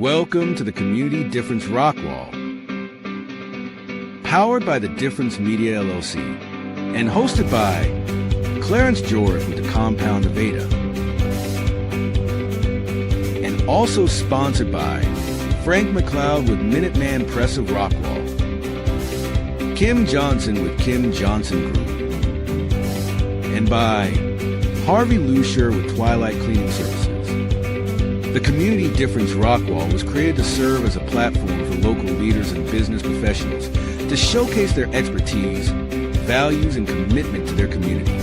Welcome to the Community Difference Rockwall, powered by the Difference Media LLC, and hosted by Clarence Jorif with the Compound of Ada, and also sponsored by Frank McLeod with Minuteman Press of Rockwall, Kim Johnson with Kim Johnson Group, and by Harvey with Twilight Cleaning Services. The Community Difference Rockwall was created to serve as a platform for local leaders and business professionals to showcase their expertise, values, and commitment to their community.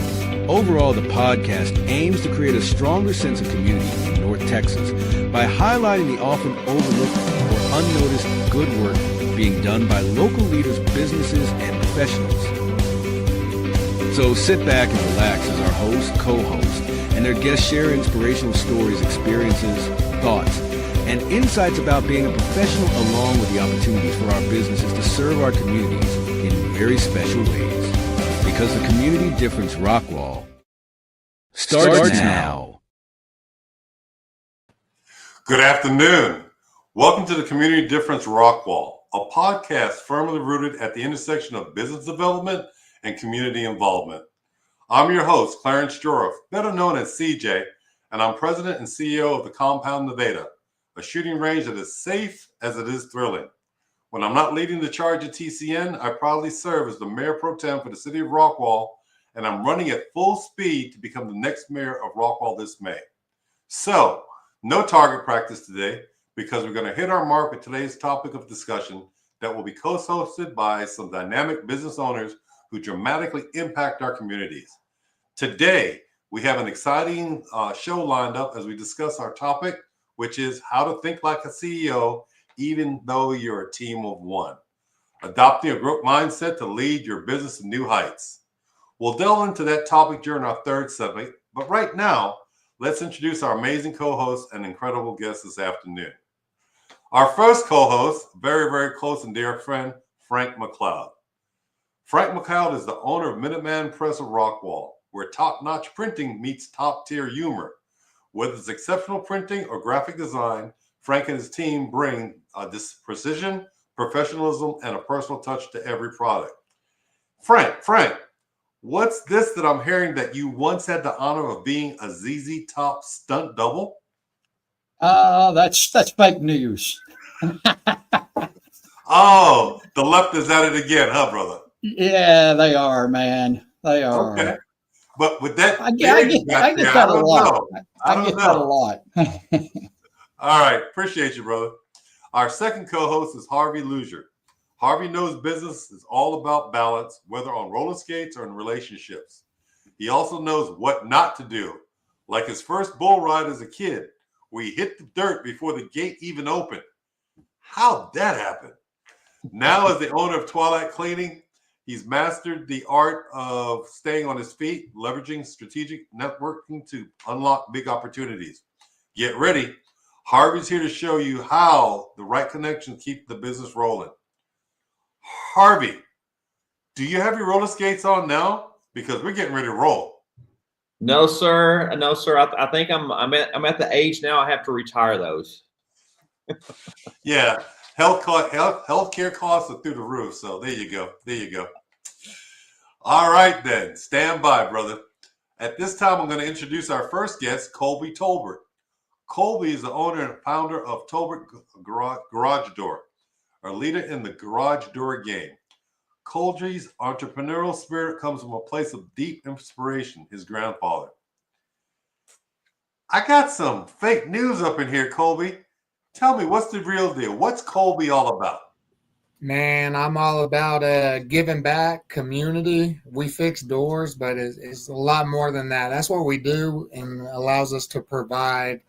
Overall, the podcast aims to create a stronger sense of community in North Texas by highlighting the often overlooked or unnoticed good work being done by local leaders, businesses, and professionals. So sit back and relax as our host, co-host, and their guests share inspirational stories, experiences, thoughts, and insights about being a professional, along with the opportunities for our businesses to serve our communities in very special ways. Because the Community Difference Rockwall starts now. Good afternoon. Welcome to the Community Difference Rockwall, a podcast firmly rooted at the intersection of business development and community involvement. I'm your host, Clarence Jorif, better known as CJ, and I'm president and CEO of the Compound of Ada, a shooting range that is safe as it is thrilling. When I'm not leading the charge at TCN, I proudly serve as the mayor pro tem for the city of Rockwall, and I'm running at full speed to become the next mayor of Rockwall this May. So, no target practice today, because we're going to hit our mark with today's topic of discussion that will be co-hosted by some dynamic business owners who dramatically impact our communities. Today, we have an exciting show lined up as we discuss our topic, which is how to think like a CEO, even though you're a team of one. Adopting a growth mindset to lead your business to new heights. We'll delve into that topic during our third segment, but right now, let's introduce our amazing co-host and incredible guest this afternoon. Our first co-host, very, very close and dear friend, Frank McLeod. Frank McLeod is the owner of Minuteman Press of Rockwall, where top-notch printing meets top-tier humor. Whether it's exceptional printing or graphic design, Frank and his team bring this precision, professionalism, and a personal touch to every product. Frank, what's this that I'm hearing that you once had the honor of being a ZZ Top stunt double? That's fake news. Oh, the left is at it again, huh, brother? Yeah, they are, man. They are. Okay. But with that, I get that a lot. I get that a lot. All right. Appreciate you, brother. Our second co-host is Harvey. Harvey knows business is all about balance, whether on roller skates or in relationships. He also knows what not to do, like his first bull ride as a kid, where he hit the dirt before the gate even opened. How'd that happen? Now, as the owner of Twilight Cleaning, he's mastered the art of staying on his feet, leveraging strategic networking to unlock big opportunities. Get ready. Harvey's here to show you how the right connections keep the business rolling. Harvey, do you have your roller skates on now? Because we're getting ready to roll. No, sir. No, sir. I think I'm at the age now I have to retire those. Yeah. Healthcare costs are through the roof. So there you go. All right, then. Stand by, brother. At this time, I'm going to introduce our first guest, Colby Tolbert. Colby is the owner and founder of Tolbert Garage Door, a leader in the garage door game. Colby's entrepreneurial spirit comes from a place of deep inspiration, his grandfather. I got some fake news up in here, Colby. Tell me, what's the real deal? What's Colby all about? Man, I'm all about giving back, community. We fix doors, but it's a lot more than that. That's what we do, and allows us to provide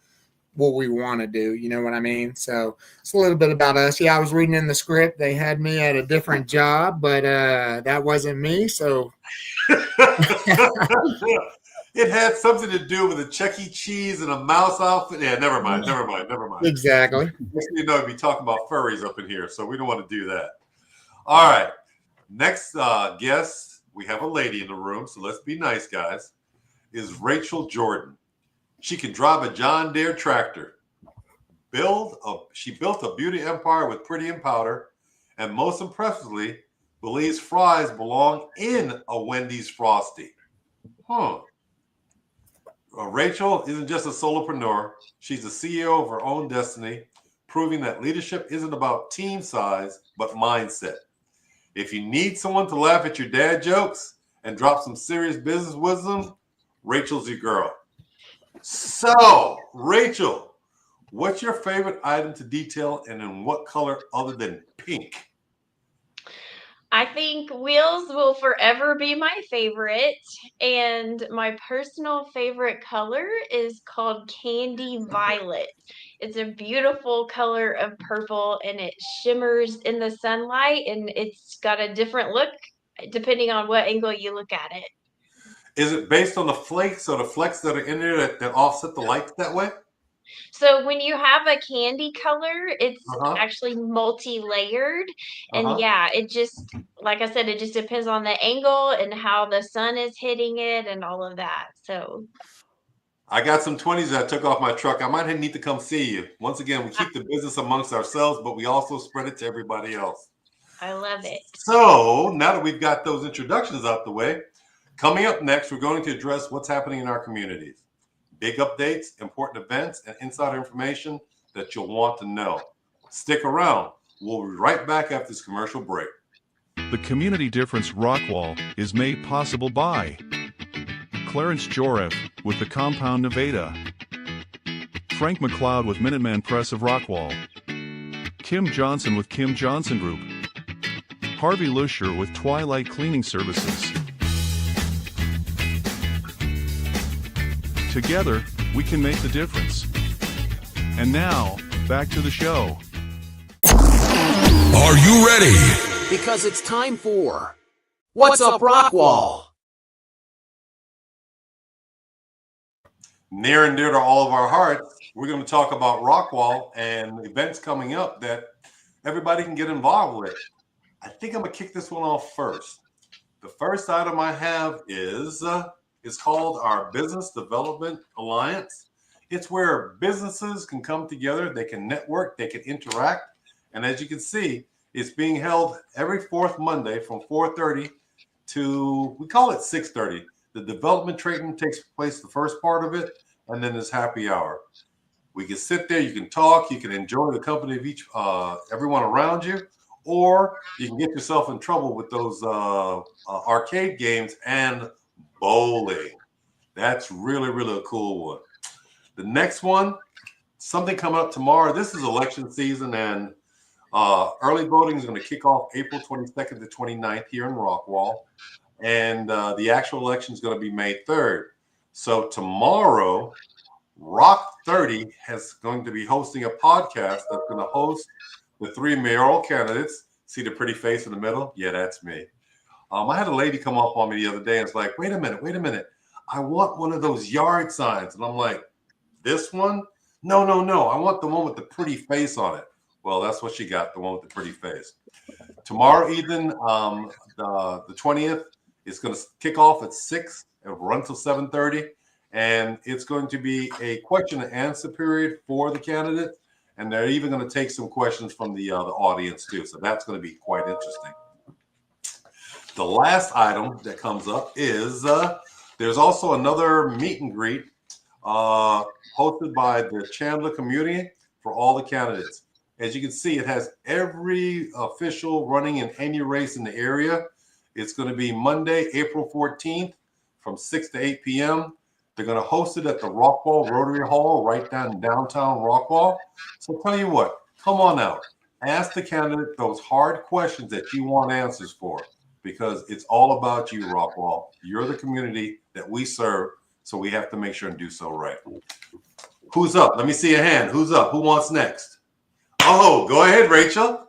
what we want to do. You know what I mean? So it's a little bit about us. Yeah, I was reading in the script. They had me at a different job, but that wasn't me. So it had something to do with a Chuck E. Cheese and a mouse outfit. Yeah, never mind. Exactly. You know, we'd be talking about furries up in here, so we don't want to do that. All right. Next guest, we have a lady in the room, so let's be nice, guys, is Rachel Jordan. She can drive a John Deere tractor. She built a beauty empire with pretty and powder, and most impressively, believes fries belong in a Wendy's Frosty. Rachel isn't just a solopreneur. She's the CEO of her own destiny, proving that leadership isn't about team size, but mindset. If you need someone to laugh at your dad jokes and drop some serious business wisdom, Rachel's your girl. So, Rachel, what's your favorite item to detail, and in what color other than pink? I think wheels will forever be my favorite, and my personal favorite color is called candy violet. It's a beautiful color of purple, and it shimmers in the sunlight, and it's got a different look depending on what angle you look at it. Is it based on the flakes or the flecks that are in there that offset the light that way? So when you have a candy color, it's actually multi-layered. And yeah, it just, like I said, it just depends on the angle and how the sun is hitting it and all of that. So I got some 20s that I took off my truck. I might need to come see you. Once again, we keep the business amongst ourselves, but we also spread it to everybody else. I love it. So now that we've got those introductions out the way, coming up next, we're going to address what's happening in our communities. Big updates, important events, and insider information that you'll want to know. Stick around. We'll be right back after this commercial break. The Community Difference Rockwall is made possible by Clarence Jorif with the Compound Nevada, Frank McLeod with Minuteman Press of Rockwall, Kim Johnson with Kim Johnson Group, Harvey Lusher with Twilight Cleaning Services. Together, we can make the difference. And now, back to the show. Are you ready? Because it's time for What's Up Rockwall? Near and dear to all of our hearts, we're going to talk about Rockwall and events coming up that everybody can get involved with. I think I'm going to kick this one off first. The first item I have is it's called our Business Development Alliance. It's where businesses can come together, they can network, they can interact. And as you can see, it's being held every fourth Monday from 4:30 to, we call it 6:30. The development training takes place the first part of it, and then there's happy hour. We can sit there, you can talk, you can enjoy the company of everyone around you, or you can get yourself in trouble with those arcade games and bowling. That's really, really a cool one. The next one, something coming up tomorrow. This is election season, and early voting is going to kick off April 22nd to 29th here in Rockwall. And the actual election is going to be May 3rd. So tomorrow, Rock 30 is going to be hosting a podcast that's going to host the three mayoral candidates. See the pretty face in the middle? Yeah, that's me. I had a lady come up on me the other day and it's like, wait a minute. I want one of those yard signs. And I'm like, this one? No. I want the one with the pretty face on it. Well, that's what she got, the one with the pretty face. Tomorrow evening, the 20th, it's going to kick off at 6 and run till 7:30. And it's going to be a question and answer period for the candidate. And they're even going to take some questions from the audience too. So that's going to be quite interesting. The last item that comes up is there's also another meet and greet hosted by the Chandler community for all the candidates. As you can see, it has every official running in any race in the area. It's going to be Monday, April 14th from 6 to 8 p.m. They're going to host it at the Rockwall Rotary Hall right downtown Rockwall. So tell you what, come on out. Ask the candidate those hard questions that you want answers for, because it's all about you, Rockwall. You're the community that we serve, so we have to make sure and do so right. Who's up? Let me see a hand. Who's up? Who wants next? Oh, go ahead, Rachel.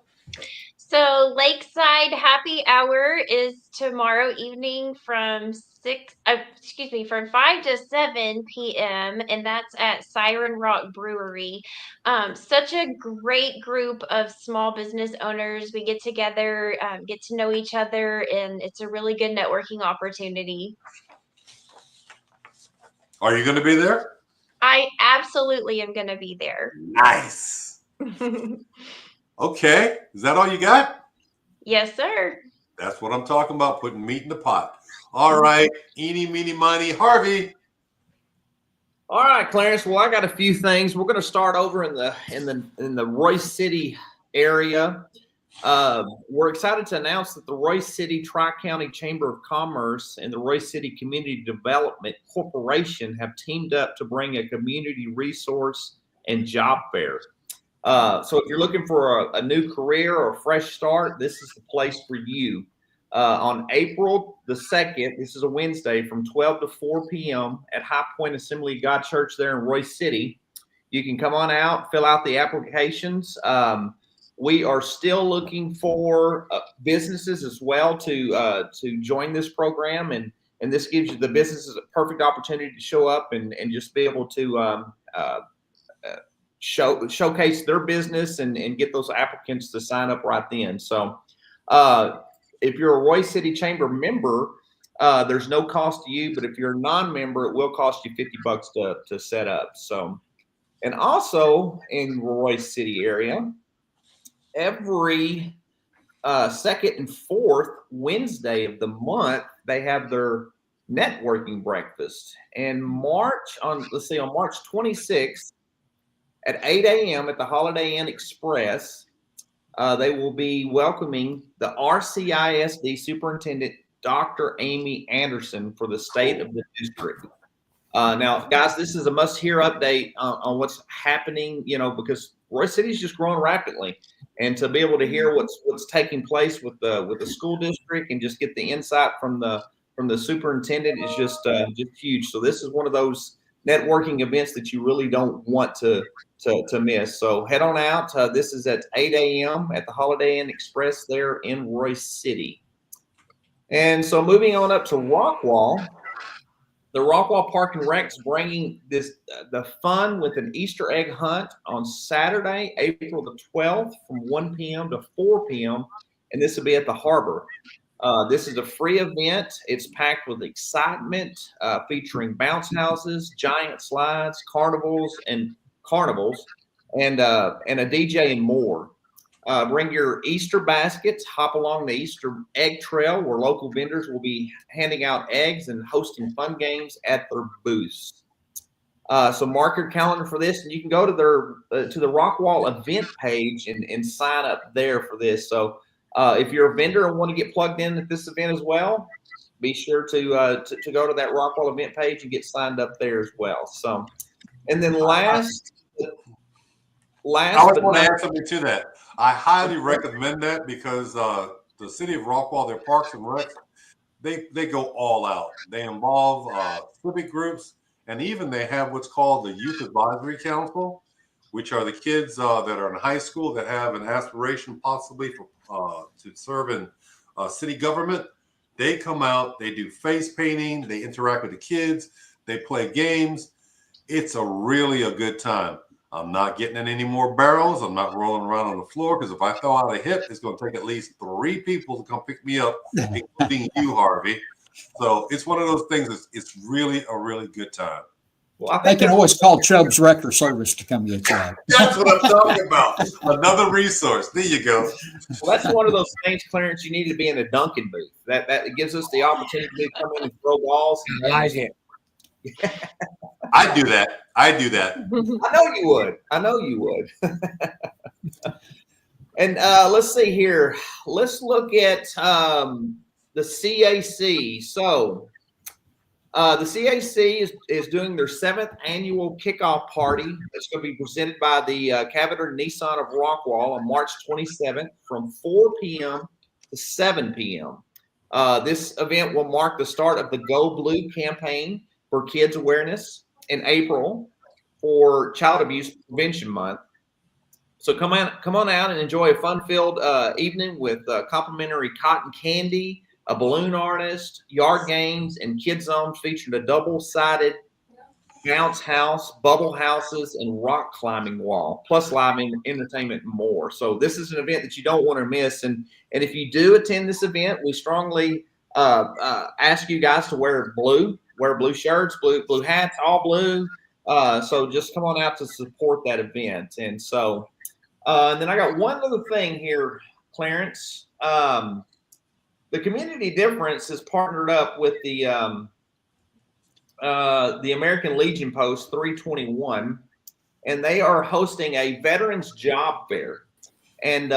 So Lakeside Happy Hour is tomorrow evening from 5 to 7 p.m. and that's at Siren Rock Brewery. Such a great group of small business owners. We get together, get to know each other, and it's a really good networking opportunity. Are you going to be there? I absolutely am going to be there. Nice. Okay. Is that all you got? Yes, sir. That's what I'm talking about, putting meat in the pot. All right. Eeny, meeny, miny. Harvey. All right, Clarence. Well, I got a few things. We're going to start over in the Royce City area. We're excited to announce that the Royce City Tri-County Chamber of Commerce and the Royce City Community Development Corporation have teamed up to bring a community resource and job fair. So if you're looking for a new career or a fresh start, this is the place for you. On April the 2nd, this is a Wednesday, from 12 to 4 p.m. at High Point Assembly of God Church there in Royce City. You can come on out, fill out the applications. We are still looking for businesses as well to join this program, and this gives you the businesses a perfect opportunity to show up and just be able to showcase their business and get those applicants to sign up right then. So if you're a Royce City Chamber member, there's no cost to you, but if you're a non-member, it will cost you $50 to set up. So, and also in Royce City area, every second and fourth Wednesday of the month, they have their networking breakfast. And March 26th at 8 a.m. at the Holiday Inn Express, they will be welcoming the RCISD Superintendent, Dr. Amy Anderson, for the state of the district. Now, guys, this is a must-hear update on what's happening, because Royce City is just growing rapidly. And to be able to hear what's taking place with the school district and just get the insight from the superintendent is just huge. So this is one of those networking events that you really don't want to miss. So head on out. This is at 8 a.m. at the Holiday Inn Express there in Royce City. And so moving on up to Rockwall, the Rockwall Park and Rec's bringing the fun with an Easter egg hunt on Saturday, April the 12th from 1 p.m. to 4 p.m. And this will be at the Harbor. This is a free event. It's packed with excitement, featuring bounce houses, giant slides, carnivals, and a DJ and more. Bring your Easter baskets, hop along the Easter egg trail where local vendors will be handing out eggs and hosting fun games at their booths. So mark your calendar for this, and you can go to the Rockwall event page and sign up there for this. So if you're a vendor and want to get plugged in at this event as well, be sure to go to that Rockwall event page and get signed up there as well. So, and then last I would want to add something to that. I highly recommend that because the city of Rockwall, their parks and recs, they go all out. They involve civic groups, and even they have what's called the Youth Advisory Council, which are the kids that are in high school that have an aspiration possibly to serve in city government. They come out, they do face painting, they interact with the kids, they play games. It's really a good time. I'm not getting in any more barrels. I'm not rolling around on the floor because if I throw out a hip, it's going to take at least 3 people to come pick me up, including you, Harvey. So it's one of those things. It's really a really good time. Well, they can always call Chubb's Wrecker Service to come get you. That's what I'm talking about. Another resource. There you go. Well, that's one of those things, Clarence, you need to be in a Dunkin' booth. That gives us the opportunity to come in and throw balls. Like it. I do that. I know you would. And let's see here. Let's look at the CAC. So the CAC is doing their 7th annual kickoff party. It's going to be presented by the Cavender Nissan of Rockwall on March 27th from 4 p.m. to 7 p.m. This event will mark the start of the Go Blue campaign for kids awareness in April for Child Abuse Prevention Month. So come on out and enjoy a fun-filled evening with complimentary cotton candy, a balloon artist, yard games, and kids zones featuring a double-sided bounce house, bubble houses, and rock climbing wall, plus live entertainment and more. So this is an event that you don't want to miss. And if you do attend this event, we strongly ask you guys to wear blue shirts, blue hats, all blue. So just come on out to support that event. And so, and then I got one other thing here, Clarence. The Community Difference has partnered up with the American Legion Post 321, and they are hosting a Veterans Job Fair. And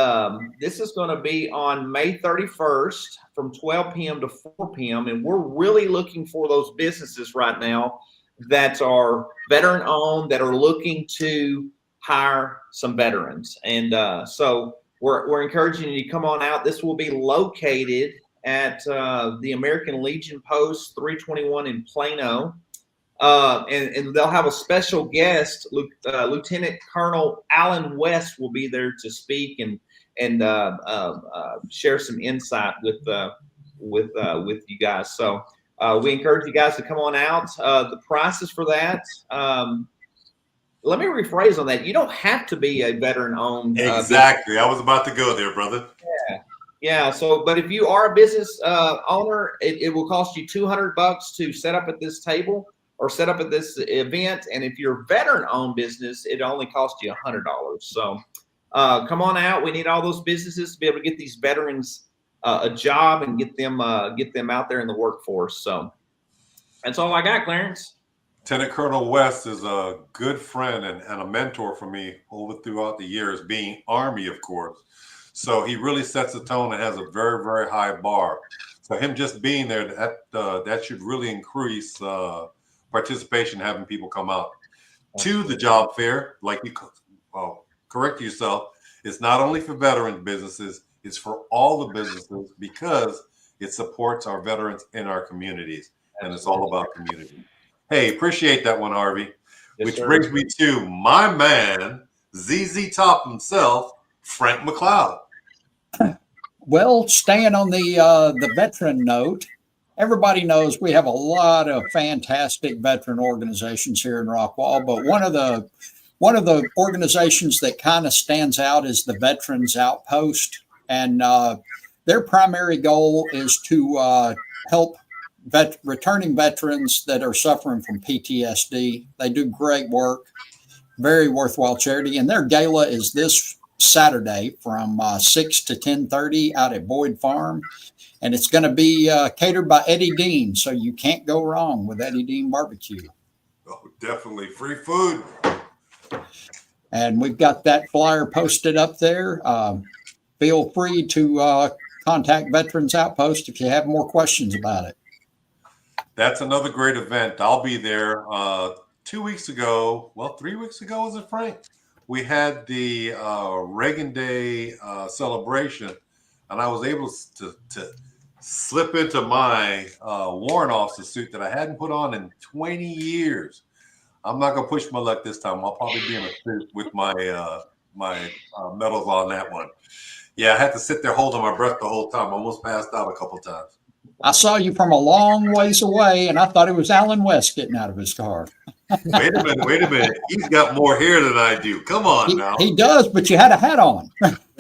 this is going to be on May 31st from 12 p.m. to 4 p.m. And we're really looking for those businesses right now that are veteran owned, that are looking to hire some veterans. And so we're encouraging you to come on out. This will be located at the American Legion Post 321 in Plano. And they'll have a special guest, Lieutenant Colonel Alan West will be there to speak and share some insight with you guys. So we encourage you guys to come on out. The prices for that. Let me rephrase on that. You don't have to be a veteran-owned. Exactly. I was about to go there, brother. Yeah. So, but if you are a business owner, it will cost you $200 to set up at this table or set up at this event. And if you're a veteran-owned business, it only costs you $100. So come on out. We need all those businesses to be able to get these veterans a job and get them out there in the workforce. So that's all I got, Clarence. Lieutenant Colonel West is a good friend and a mentor for me throughout the years, being Army, of course. So he really sets the tone and has a very, very high bar. So him just being there, that should really increase participation, having people come out to the job fair. Like you correct yourself, it's not only for veteran businesses, it's for all the businesses because it supports our veterans in our communities. And it's all about community. Hey, appreciate that one, Harvey. Yes, which sir. brings me to my man, ZZ Top himself, Frank McLeod. Well, staying on the veteran note, everybody knows we have a lot of fantastic veteran organizations here in Rockwall, but one of the organizations that kind of stands out is the Veterans Outpost, and their primary goal is to help returning veterans that are suffering from PTSD. They do great work, very worthwhile charity, and their gala is this Saturday from 6 to 10:30 out at Boyd Farm, and it's going to be catered by Eddie Dean, so you can't go wrong with Eddie Dean Barbecue. Oh, definitely free food. And we've got that flyer posted up there. Feel free to contact Veterans Outpost if you have more questions about it. That's another great event. I'll be there. 2 weeks ago, 3 weeks ago, was it, Frank? We had the Reagan Day celebration, and I was able to slip into my warrant officer suit that I hadn't put on in 20 years. I'm not going to push my luck this time. I'll probably be in a suit with my medals on that one. Yeah, I had to sit there holding my breath the whole time. I almost passed out a couple times. I saw you from a long ways away, and I thought it was Alan West getting out of his car. Wait a minute. He's got more hair than I do. Come on now. He does, but you had a hat on.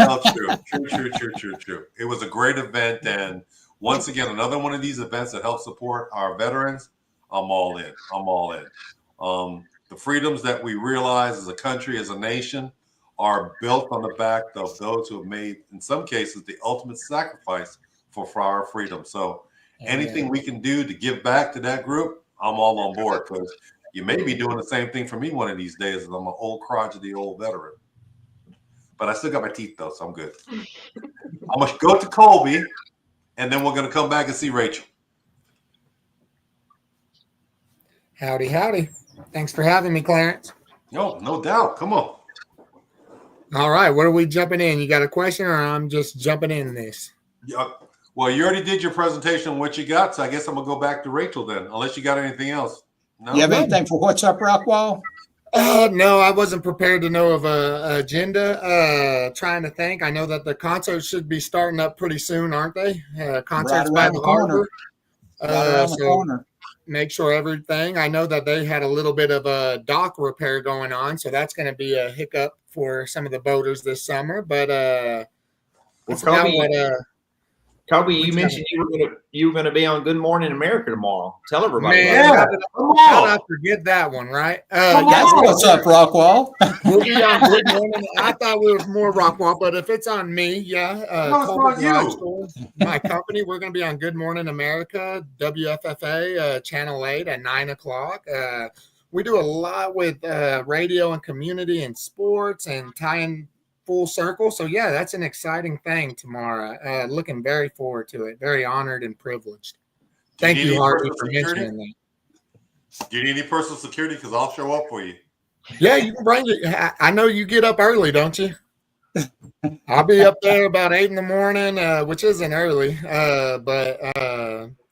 Oh, true. It was a great event, and once again, another one of these events that helps support our veterans. I'm all in. The freedoms that we realize as a country, as a nation, are built on the back of those who have made, in some cases, the ultimate sacrifice for our freedom. So anything we can do to give back to that group, I'm all on board, because you may be doing the same thing for me one of these days as I'm an old crotchety old veteran. But I still got my teeth, though, so I'm good. I'm going to go to Colby, and then we're going to come back and see Rachel. Howdy. Thanks for having me, Clarence. No doubt. Come on. All right, what are we jumping in? You got a question, or I'm just jumping in this? Yeah. Well, you already did your presentation on what you got, so I guess I'm going to go back to Rachel then, unless you got anything else. No? You have anything for What's Up, Rockwall? No, I wasn't prepared to know of a agenda. Trying to think. I know that the concerts should be starting up pretty soon, aren't they? Concerts Right by the harbor. Right around the corner. Make sure everything. I know that they had a little bit of a dock repair going on, so that's going to be a hiccup for some of the boaters this summer. But that's about what. Colby, you mentioned you were gonna be on Good Morning America tomorrow. Tell everybody. Man, Yeah, how did I forget that one, right? Come That's on. what's up, Rockwall. We'll be on Good Morning. I thought we was more Rockwall, but if it's on me, yeah. No, it's Colby not Garage you. Store, my company, we're going to be on Good Morning America, WFFA, Channel 8 at 9 o'clock. We do a lot with radio and community and sports and tying full circle. So, yeah, that's an exciting thing tomorrow. Looking very forward to it. Very honored and privileged. Thank you, Harvey, for mentioning that. Do you need any personal security? Because I'll show up for you. Yeah, you can bring it. I know you get up early, don't you? I'll be up there about 8 in the morning, which isn't early, but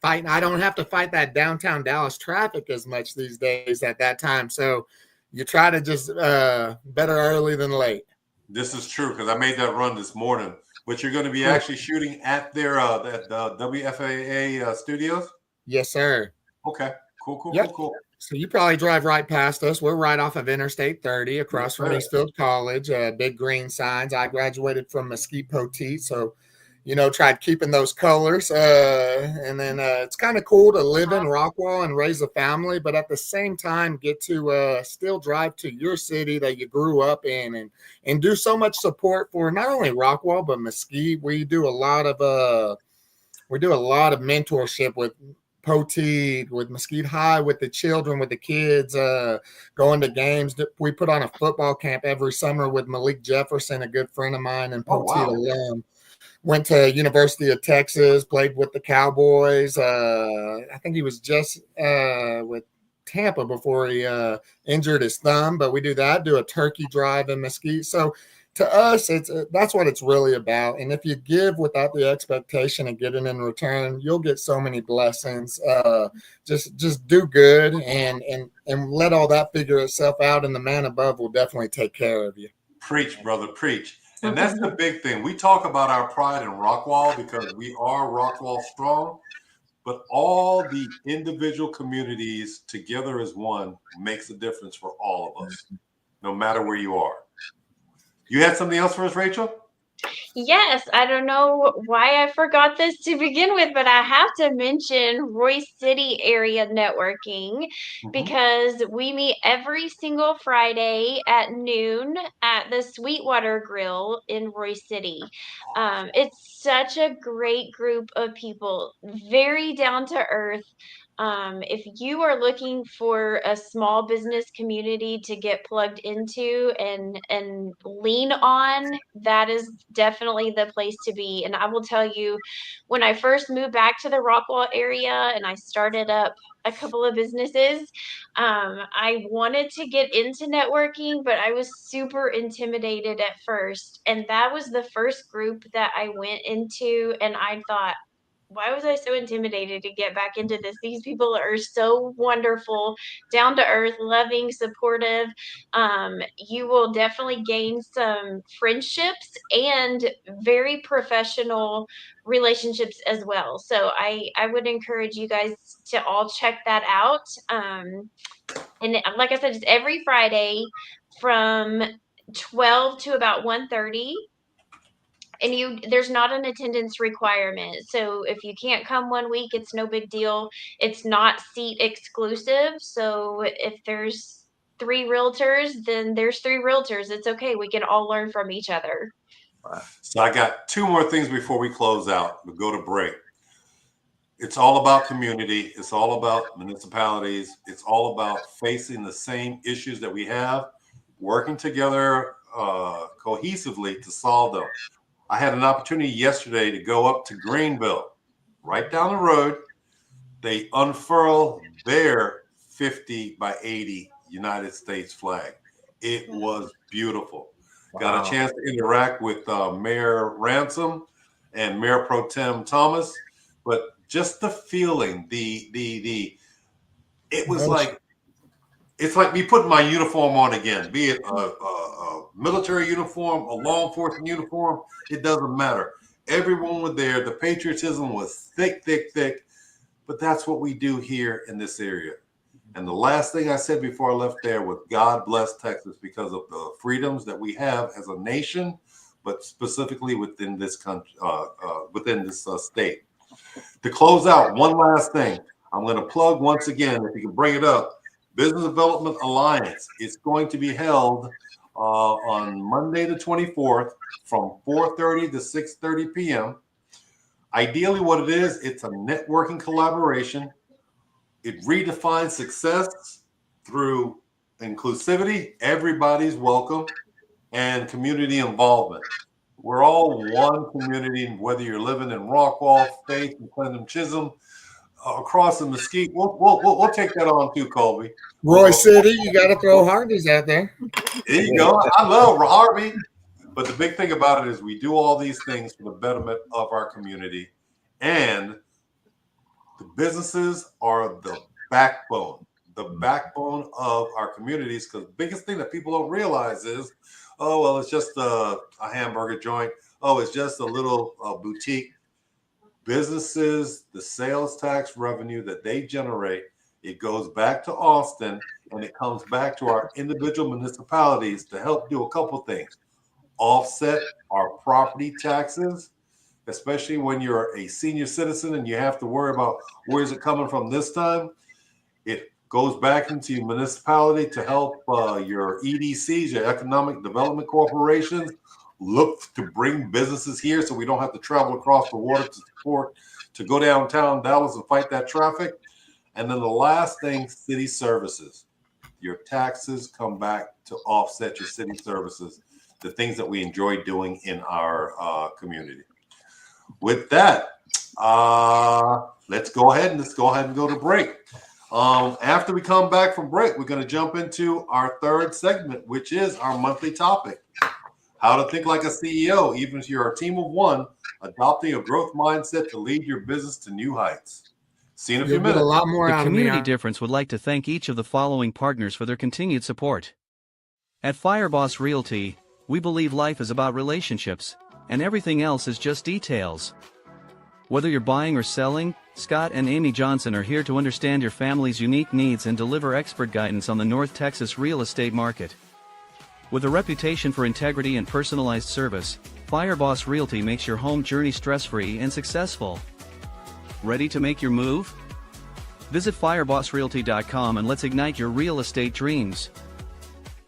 fighting. I don't have to fight that downtown Dallas traffic as much these days at that time. So you try to just better early than late. This is true because I made that run this morning. But you're going to be actually shooting at their the WFAA studios? Yes, sir. Okay. Cool. Yep. Cool. So you probably drive right past us. We're right off of Interstate 30 across from Eastfield College, big green signs. I graduated from Mesquite Poteet, so, tried keeping those colors. And then it's kind of cool to live in Rockwall and raise a family, but at the same time get to still drive to your city that you grew up in and do so much support for not only Rockwall, but Mesquite. We do a lot of mentorship with Poteet, with Mesquite High, with the children, with the kids, going to games. We put on a football camp every summer with Malik Jefferson, a good friend of mine and Poteet alum. Went to University of Texas, played with the Cowboys. I think he was just with Tampa before he injured his thumb, but we do a turkey drive in Mesquite. So to us, that's what it's really about. And if you give without the expectation of getting in return, you'll get so many blessings. Just do good and let all that figure itself out, and the man above will definitely take care of you. Preach, brother, preach. And that's the big thing. We talk about our pride in Rockwall because we are Rockwall strong, but all the individual communities together as one makes a difference for all of us, no matter where you are. You had something else for us, Rachel? Yes, I don't know why I forgot this to begin with, but I have to mention Royce City area networking because we meet every single Friday at noon at the Sweetwater Grill in Royce City. It's such a great group of people, very down to earth. If you are looking for a small business community to get plugged into and lean on, that is definitely the place to be. And I will tell you, when I first moved back to the Rockwall area and I started up a couple of businesses, I wanted to get into networking, but I was super intimidated at first. And that was the first group that I went into, and I thought, why was I so intimidated to get back into this? These people are so wonderful, down to earth, loving, supportive. You will definitely gain some friendships and very professional relationships as well. So I would encourage you guys to all check that out. And like I said, it's every Friday from 12 to about 1:30. And there's not an attendance requirement. So if you can't come one week, it's no big deal. It's not seat exclusive. So if there's 3 realtors, then there's 3 realtors. It's okay. We can all learn from each other. So I got 2 more things before we close out. We'll go to break. It's all about community. It's all about municipalities. It's all about facing the same issues that we have, working together cohesively to solve them. I had an opportunity yesterday to go up to Greenville, right down the road. They unfurled their 50 by 80 United States flag. It was beautiful. Wow. Got a chance to interact with Mayor Ransom and Mayor Pro Tem Thomas, but just the feeling, it was like, it's like me putting my uniform on again, be it a military uniform, a law enforcement uniform, it doesn't matter. Everyone was there. The patriotism was thick, but that's what we do here in this area. And the last thing I said before I left there was God bless Texas because of the freedoms that we have as a nation, but specifically within this country, state. To close out, one last thing. I'm going to plug once again, if you can bring it up, Business Development Alliance. It's going to be held on Monday the 24th from 4:30 to 6:30 p.m. Ideally, what it is, it's a networking collaboration. It redefines success through inclusivity, everybody's welcome, and community involvement. We're all one community, whether you're living in Rockwall, Faith, and Clinton Chisholm, across the Mesquite. We'll take that on too, Colby. Roy City, you got to throw Harvey's out there. There you go. I love Harvey. But the big thing about it is we do all these things for the betterment of our community. And the businesses are the backbone of our communities, because the biggest thing that people don't realize is, oh, well, it's just a hamburger joint. Oh, it's just a little boutique. Businesses, the sales tax revenue that they generate, it goes back to Austin, and it comes back to our individual municipalities to help do a couple things. Offset our property taxes, especially when you're a senior citizen and you have to worry about where's it coming from this time. It goes back into your municipality to help your EDCs, your economic development corporations, look to bring businesses here so we don't have to travel across the water to go downtown Dallas and fight that traffic. And then the last thing, city services. Your taxes come back to offset your city services, the things that we enjoy doing in our community. With that, let's go ahead and go to break. After we come back from break, we're going to jump into our third segment, which is our monthly topic. How to think like a CEO, even if you're a team of one, adopting a growth mindset to lead your business to new heights. See you in a few minutes. A lot more The out Community of me. Difference would like to thank each of the following partners for their continued support. At Fireboss Realty, we believe life is about relationships, and everything else is just details. Whether you're buying or selling, Scott and Amy Johnson are here to understand your family's unique needs and deliver expert guidance on the North Texas real estate market. With a reputation for integrity and personalized service, Fireboss Realty makes your home journey stress-free and successful. Ready to make your move? Visit firebossrealty.com and let's ignite your real estate dreams.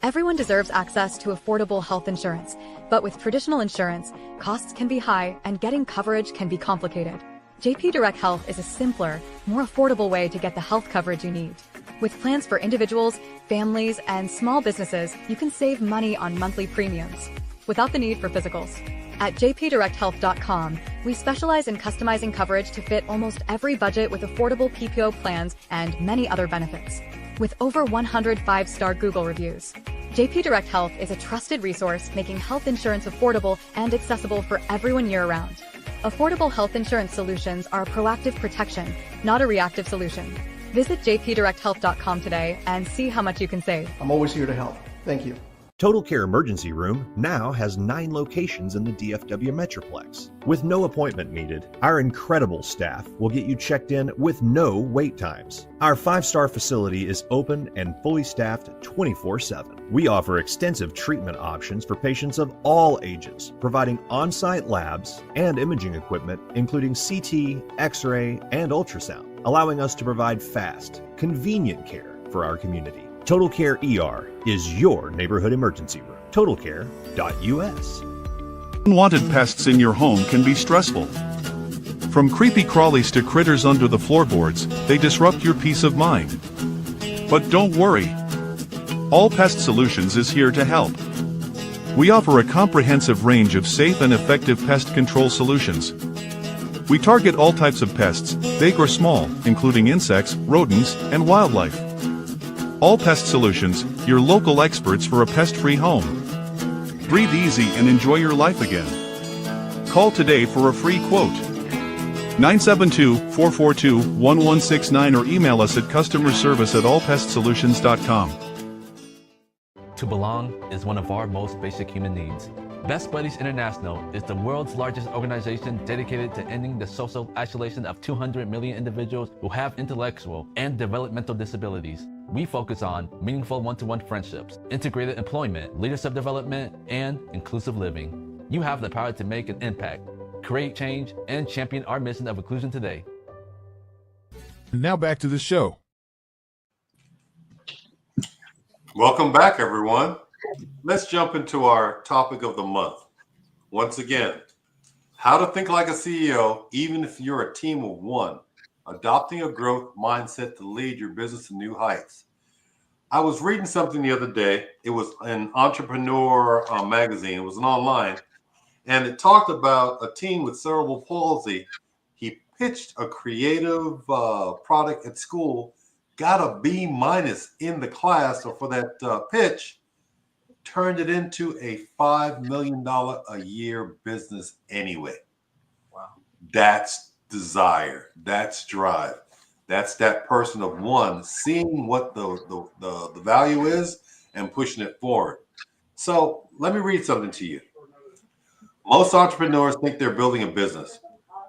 Everyone deserves access to affordable health insurance, but with traditional insurance, costs can be high and getting coverage can be complicated. JP Direct Health is a simpler, more affordable way to get the health coverage you need. With plans for individuals, families, and small businesses, you can save money on monthly premiums without the need for physicals. At jpdirecthealth.com, we specialize in customizing coverage to fit almost every budget with affordable PPO plans and many other benefits. With over 100 5-star Google reviews, JP Direct Health is a trusted resource making health insurance affordable and accessible for everyone year-round. Affordable health insurance solutions are a proactive protection, not a reactive solution. Visit jpdirecthealth.com today and see how much you can save. I'm always here to help. Thank you. Total Care Emergency Room now has 9 locations in the DFW Metroplex. With no appointment needed, our incredible staff will get you checked in with no wait times. Our 5-star facility is open and fully staffed 24/7. We offer extensive treatment options for patients of all ages, providing on-site labs and imaging equipment, including CT, X-ray, and ultrasound, allowing us to provide fast, convenient care for our community. Total Care ER is your neighborhood emergency room. TotalCare.us. Unwanted pests in your home can be stressful. From creepy crawlies to critters under the floorboards, they disrupt your peace of mind. But don't worry. All Pest Solutions is here to help. We offer a comprehensive range of safe and effective pest control solutions. We target all types of pests, big or small, including insects, rodents, and wildlife. All Pest Solutions, your local experts for a pest-free home. Breathe easy and enjoy your life again. Call today for a free quote. 972-442-1169 or email us at customerservice@allpestsolutions.com. To belong is one of our most basic human needs. Best Buddies International is the world's largest organization dedicated to ending the social isolation of 200 million individuals who have intellectual and developmental disabilities. We focus on meaningful one-to-one friendships, integrated employment, leadership development, and inclusive living. You have the power to make an impact, create change, and champion our mission of inclusion today. Now back to the show. Welcome back, everyone. Let's jump into our topic of the month. Once again, how to think like a CEO, even if you're a team of one, adopting a growth mindset to lead your business to new heights. I was reading something the other day. It was an Entrepreneur magazine. It was an online, and it talked about a teen with cerebral palsy. He pitched a creative product at school, got a B- in the class or for that pitch, turned it into a $5 million a year business anyway. Wow. That's desire. That's drive. That's that person of one seeing what the value is and pushing it forward. So let me read something to you. Most entrepreneurs think they're building a business.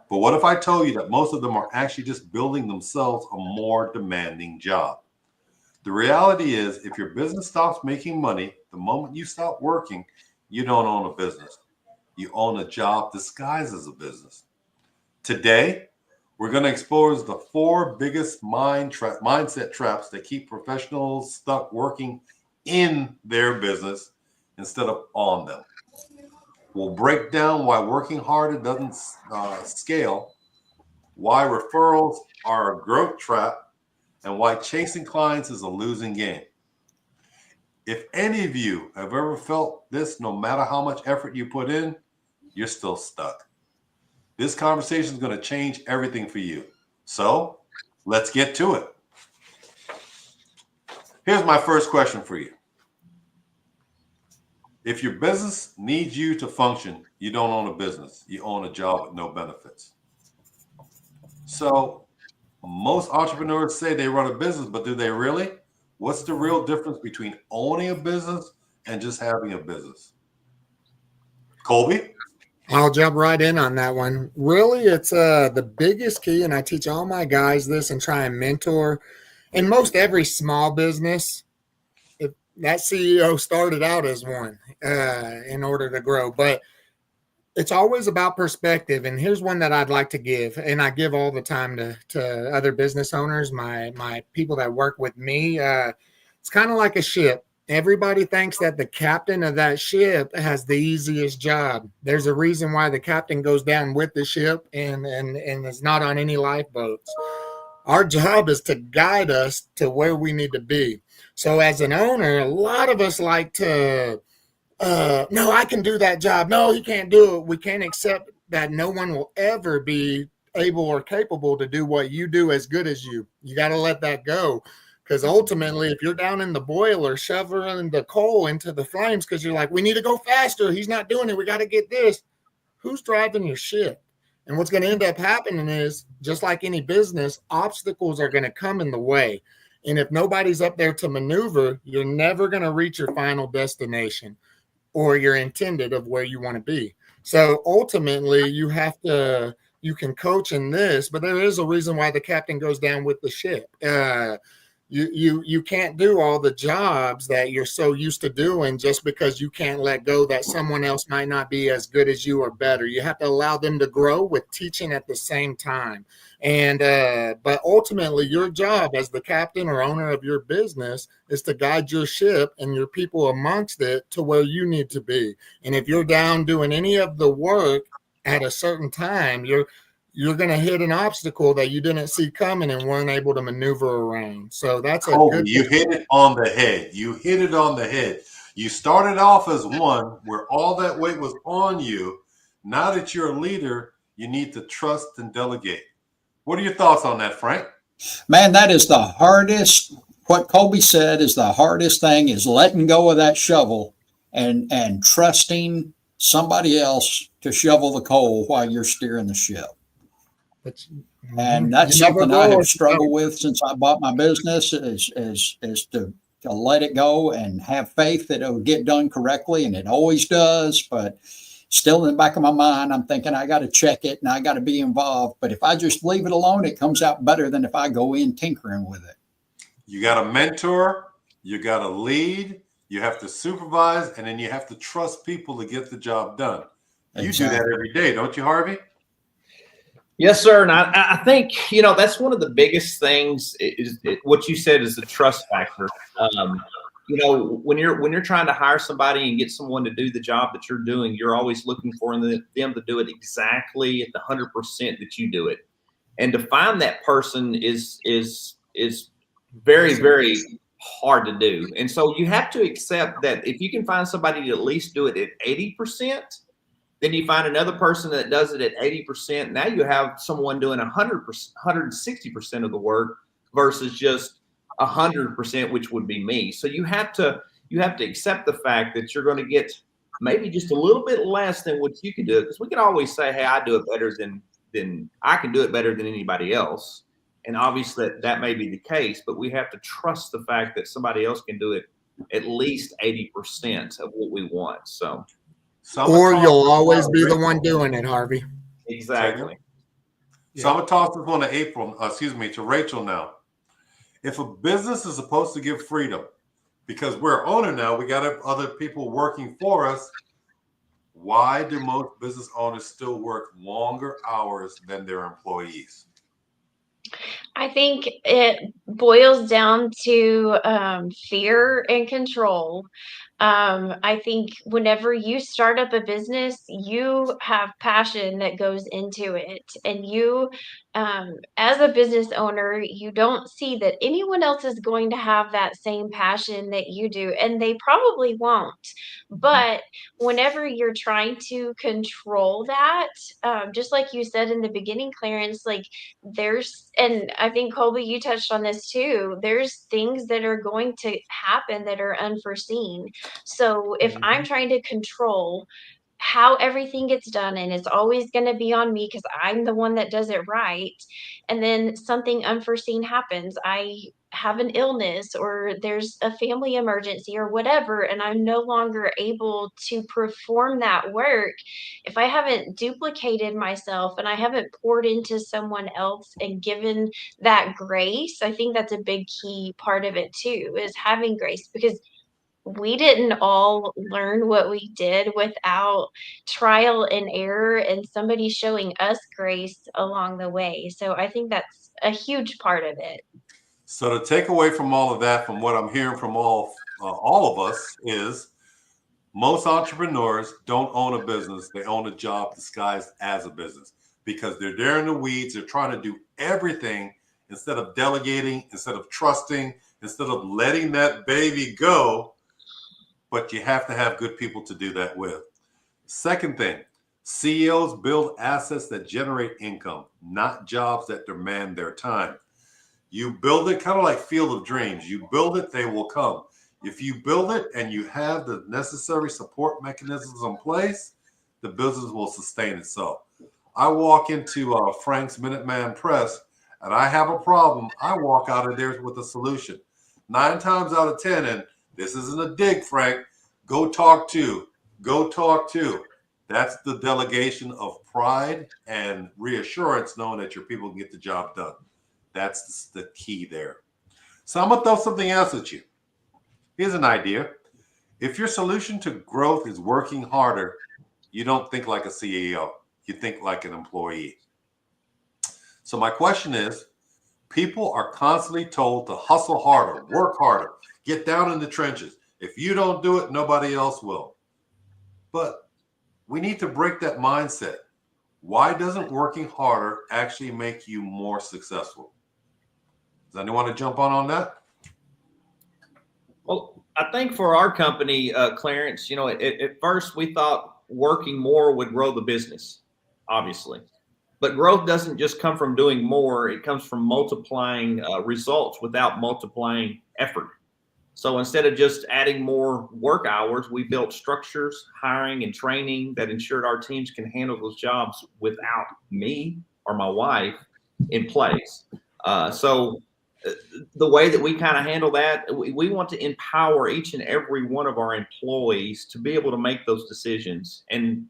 But what if I told you that most of them are actually just building themselves a more demanding job? The reality is, if your business stops making money the moment you stop working, you don't own a business. You own a job disguised as a business. Today, we're going to explore the 4 biggest mindset traps that keep professionals stuck working in their business instead of on them. We'll break down why working harder doesn't scale, why referrals are a growth trap, and why chasing clients is a losing game. If any of you have ever felt this, no matter how much effort you put in, you're still stuck. This conversation is going to change everything for you. So let's get to it. Here's my first question for you. If your business needs you to function, you don't own a business. You own a job with no benefits. So most entrepreneurs say they run a business, but do they really? What's the real difference between owning a business and just having a business? Colby? I'll jump right in on that one. Really, it's the biggest key, and I teach all my guys this and try and mentor. In most every small business, that CEO started out as one in order to grow. But it's always about perspective. And here's one that I'd like to give, and I give all the time to other business owners, my people that work with me. It's kind of like a ship. Everybody thinks that the captain of that ship has the easiest job. There's a reason why the captain goes down with the ship and is not on any lifeboats. Our job is to guide us to where we need to be. So as an owner, a lot of us like to, no, I can do that job. No, he can't do it. We can't accept that no one will ever be able or capable to do what you do as good as you. You got to let that go. Because ultimately, if you're down in the boiler shoveling the coal into the flames because you're like, we need to go faster. He's not doing it. We got to get this. Who's driving your ship? And what's going to end up happening is, just like any business, obstacles are going to come in the way. And if nobody's up there to maneuver, you're never going to reach your final destination or your intended of where you want to be. So ultimately, you can coach in this, but there is a reason why the captain goes down with the ship. You can't do all the jobs that you're so used to doing just because you can't let go that someone else might not be as good as you or better. You have to allow them to grow with teaching at the same time. And but ultimately, your job as the captain or owner of your business is to guide your ship and your people amongst it to where you need to be. And if you're down doing any of the work at a certain time, you're going to hit an obstacle that you didn't see coming and weren't able to maneuver around. So that's Colby, you hit it on the head. You hit it on the head. You started off as one where all that weight was on you. Now that you're a leader, you need to trust and delegate. What are your thoughts on that, Frank? Man, that is the hardest. What Colby said is the hardest thing, is letting go of that shovel and trusting somebody else to shovel the coal while you're steering the ship. And that's something I have struggled with since I bought my business, is to let it go and have faith that it'll get done correctly. And it always does. But still in the back of my mind, I'm thinking I got to check it and I got to be involved. But if I just leave it alone, it comes out better than if I go in tinkering with it. You got to mentor, you got to lead, you have to supervise, and then you have to trust people to get the job done. You do that every day, don't you, Harvey? Yes, sir. And I think, that's one of the biggest things is what you said is the trust factor. When you're trying to hire somebody and get someone to do the job that you're doing, you're always looking for them to do it exactly at the 100% that you do it. And to find that person is very, very hard to do. And so you have to accept that if you can find somebody to at least do it at 80%, then you find another person that does it at 80%. Now you have someone doing 100%, 160% of the work versus just 100%, which would be me. So you have to accept the fact that you're going to get maybe just a little bit less than what you can do. Because we can always say, hey, I do it better than I can do it better than anybody else. And obviously that may be the case, but we have to trust the fact that somebody else can do it at least 80% of what we want. So. Or you'll always be the one doing it, Harvey. Exactly. So I'm gonna toss this one to Rachel now. If a business is supposed to give freedom, because we're an owner now, we got other people working for us. Why do most business owners still work longer hours than their employees? I think it boils down to fear and control. I think whenever you start up a business, you have passion that goes into it. And you, as a business owner, you don't see that anyone else is going to have that same passion that you do. And they probably won't. But whenever you're trying to control that, just like you said in the beginning, Clarence, like and I think Colby, you touched on this too, there's things that are going to happen that are unforeseen. So if I'm trying to control how everything gets done and it's always going to be on me because I'm the one that does it right, and then something unforeseen happens, I have an illness or there's a family emergency or whatever, and I'm no longer able to perform that work, if I haven't duplicated myself and I haven't poured into someone else and given that grace, I think that's a big key part of it too, is having grace, because we didn't all learn what we did without trial and error and somebody showing us grace along the way. So I think that's a huge part of it. So the takeaway from all of that, from what I'm hearing from all of us, is most entrepreneurs don't own a business. They own a job disguised as a business because they're there in the weeds. They're trying to do everything instead of delegating, instead of trusting, instead of letting that baby go. But you have to have good people to do that with. Second thing, CEOs build assets that generate income, not jobs that demand their time. You build it kind of like Field of Dreams. You build it, they will come. If you build it and you have the necessary support mechanisms in place, the business will sustain itself. I walk into Frank's Minuteman Press and I have a problem. I walk out of there with a solution. 9 times out of 10, and this isn't a dig, Frank, go talk to. That's the delegation of pride and reassurance, knowing that your people can get the job done. That's the key there. So I'm going to throw something else at you. Here's an idea. If your solution to growth is working harder, you don't think like a CEO. You think like an employee. So my question is, people are constantly told to hustle harder, work harder, get down in the trenches. If you don't do it, nobody else will. But we need to break that mindset. Why doesn't working harder actually make you more successful? Does anyone want to jump on that? Well, I think for our company, Clarence, at first we thought working more would grow the business, obviously. But growth doesn't just come from doing more. It comes from multiplying results without multiplying effort. So instead of just adding more work hours, we built structures, hiring, and training that ensured our teams can handle those jobs without me or my wife in place. So the way that we kind of handle that, we want to empower each and every one of our employees to be able to make those decisions. And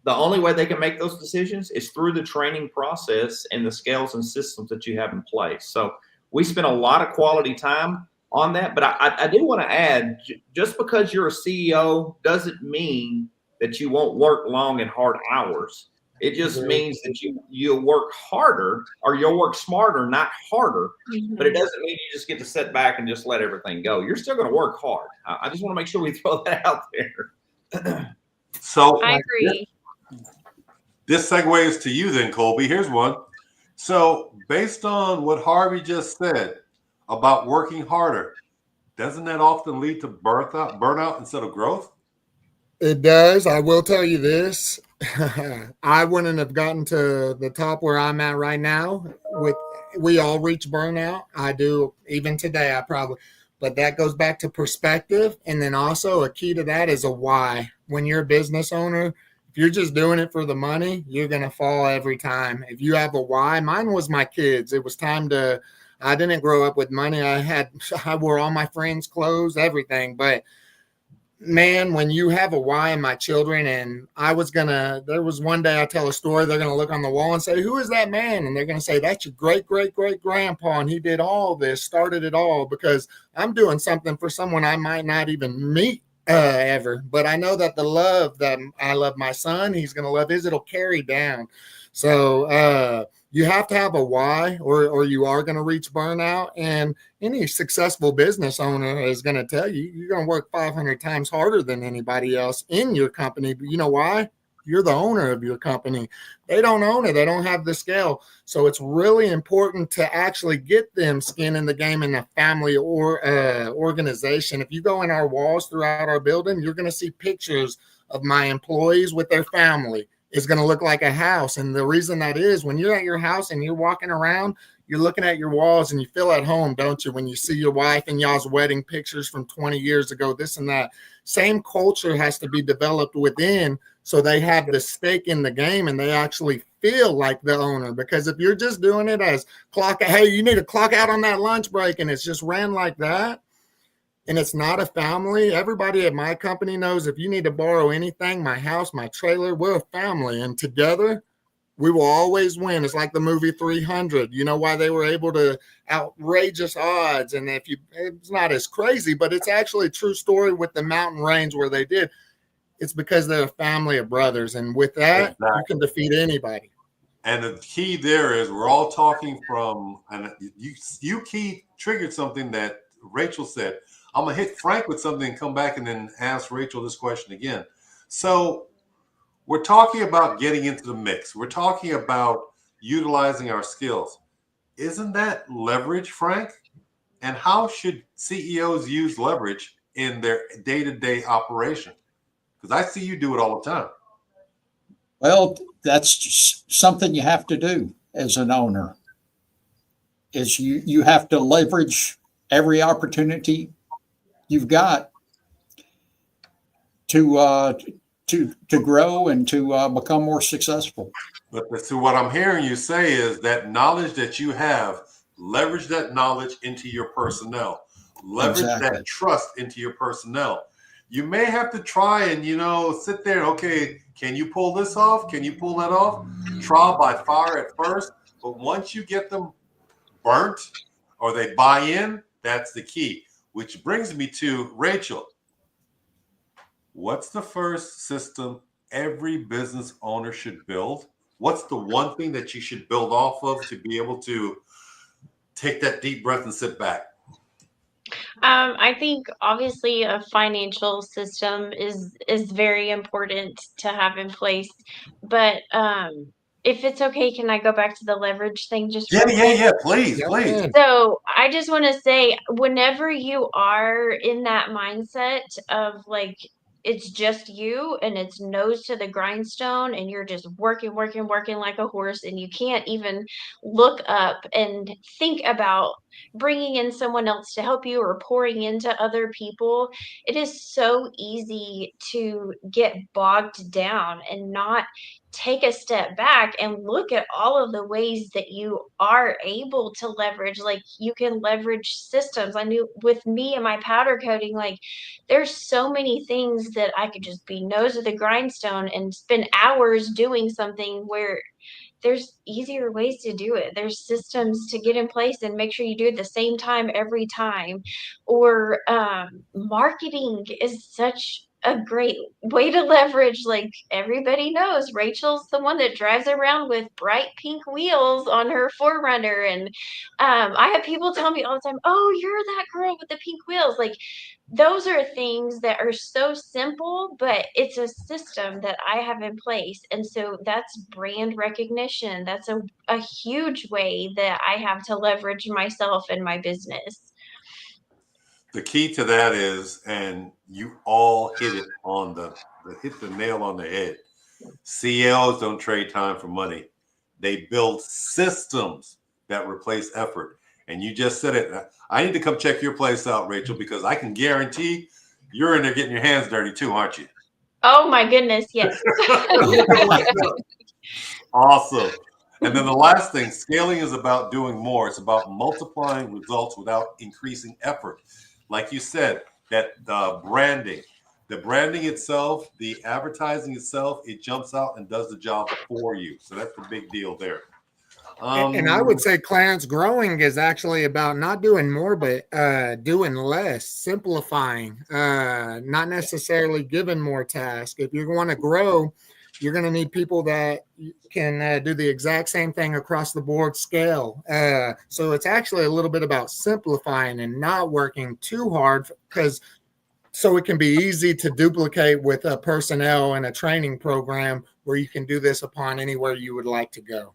the only way they can make those decisions is through the training process and the scales and systems that you have in place. So we spend a lot of quality time on that. But I do want to add, just because you're a CEO doesn't mean that you won't work long and hard hours. It just means that you'll work harder, or you'll work smarter, not harder. But it doesn't mean you just get to sit back and just let everything go. You're still going to work hard. I just want to make sure we throw that out there. So I agree. This segues to you then, Colby. Here's one. So based on what Harvey just said about working harder, doesn't that often lead to burnout instead of growth? It does. I will tell you this. I wouldn't have gotten to the top where I'm at right now. We all reach burnout. I do, even today, I probably, but that goes back to perspective. And then also a key to that is a why. When you're a business owner, if you're just doing it for the money, you're going to fall every time. If you have a why, mine was my kids. It was time to, I didn't grow up with money. I wore all my friends' clothes, everything, but man, when you have a why in my children, and there was one day I tell a story, they're going to look on the wall and say, who is that man? And they're going to say, that's your great, great, great grandpa. And he did all this, started it all, because I'm doing something for someone I might not even meet ever. But I know that the love that I love my son, he's going to love his, it'll carry down. So you have to have a why, or you are going to reach burnout. And any successful business owner is going to tell you, you're going to work 500 times harder than anybody else in your company. But you know why? You're the owner of your company. They don't own it. They don't have the scale. So it's really important to actually get them skin in the game in a family or organization. If you go in our walls throughout our building, you're going to see pictures of my employees with their family. It's going to look like a house. And the reason that is, when you're at your house and you're walking around, you're looking at your walls and you feel at home, don't you? When you see your wife and y'all's wedding pictures from 20 years ago, this and that. Same culture has to be developed within, so they have the stake in the game and they actually feel like the owner. Because if you're just doing it as hey, you need to clock out on that lunch break, and it's just ran like that, and it's not a family. Everybody at my company knows if you need to borrow anything, my house, my trailer, we're a family, and together we will always win. It's like the movie 300. You know why they were able to outrageous odds? And it's not as crazy, but it's actually a true story with the mountain range where they did. It's because they're a family of brothers. And with that, you can defeat anybody. And the key there is we're all talking from, and you key triggered something that Rachel said. I'm going to hit Frank with something and come back and then ask Rachel this question again. So we're talking about getting into the mix. We're talking about utilizing our skills. Isn't that leverage, Frank? And how should CEOs use leverage in their day-to-day operation? Because I see you do it all the time. Well, that's just something you have to do as an owner, is you have to leverage every opportunity you've got to grow and to become more successful. But so what I'm hearing you say is that knowledge that you have, leverage that knowledge into your personnel, leverage that trust into your personnel. You may have to try and, sit there. Okay, can you pull this off? Can you pull that off? Trial by fire at first. But once you get them burnt or they buy in, that's the key. Which brings me to Rachel. What's the first system every business owner should build? What's the one thing that you should build off of to be able to take that deep breath and sit back? I think obviously a financial system is very important to have in place. But if it's okay, can I go back to the leverage thing just real quick? Yeah. Please. So I just want to say, whenever you are in that mindset of like, it's just you and it's nose to the grindstone and you're just working like a horse, and you can't even look up and think about bringing in someone else to help you or pouring into other people, it is so easy to get bogged down and not take a step back and look at all of the ways that you are able to leverage. Like, you can leverage systems. I knew with me and my powder coating, like, there's so many things that I could just be nose of the grindstone and spend hours doing something where there's easier ways to do it. There's systems to get in place and make sure you do it the same time every time. Or marketing is such a great way to leverage. Like everybody knows, Rachel's the one that drives around with bright pink wheels on her Forerunner. And I have people tell me all the time, oh, you're that girl with the pink wheels. Like those are things that are so simple, but it's a system that I have in place. And so that's brand recognition. That's a huge way that I have to leverage myself and my business. The key to that is, and you all hit it on hit the nail on the head. CEOs don't trade time for money. They build systems that replace effort. And you just said it. I need to come check your place out, Rachel, because I can guarantee you're in there getting your hands dirty too, aren't you? Oh my goodness, yes. Awesome. And then the last thing, scaling is about doing more. It's about multiplying results without increasing effort. Like you said, that the branding itself, the advertising itself, it jumps out and does the job for you. So that's the big deal there. And I would say, Clarence, growing is actually about not doing more, but doing less, simplifying, not necessarily giving more tasks. If you want to grow, you're going to need people that can do the exact same thing across the board scale. So it's actually a little bit about simplifying and not working too hard, so it can be easy to duplicate with a personnel and a training program where you can do this upon anywhere you would like to go.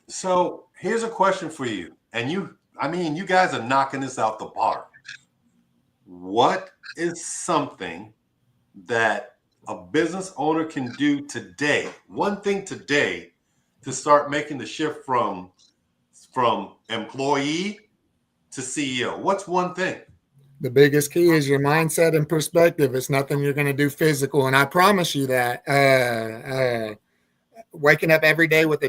So here's a question for you. And you guys are knocking this out the park. What is something that a business owner can do today, one thing today, to start making the shift from employee to CEO? What's one thing? The biggest key is your mindset and perspective. It's nothing you're going to do physical. And I promise you that waking up every day with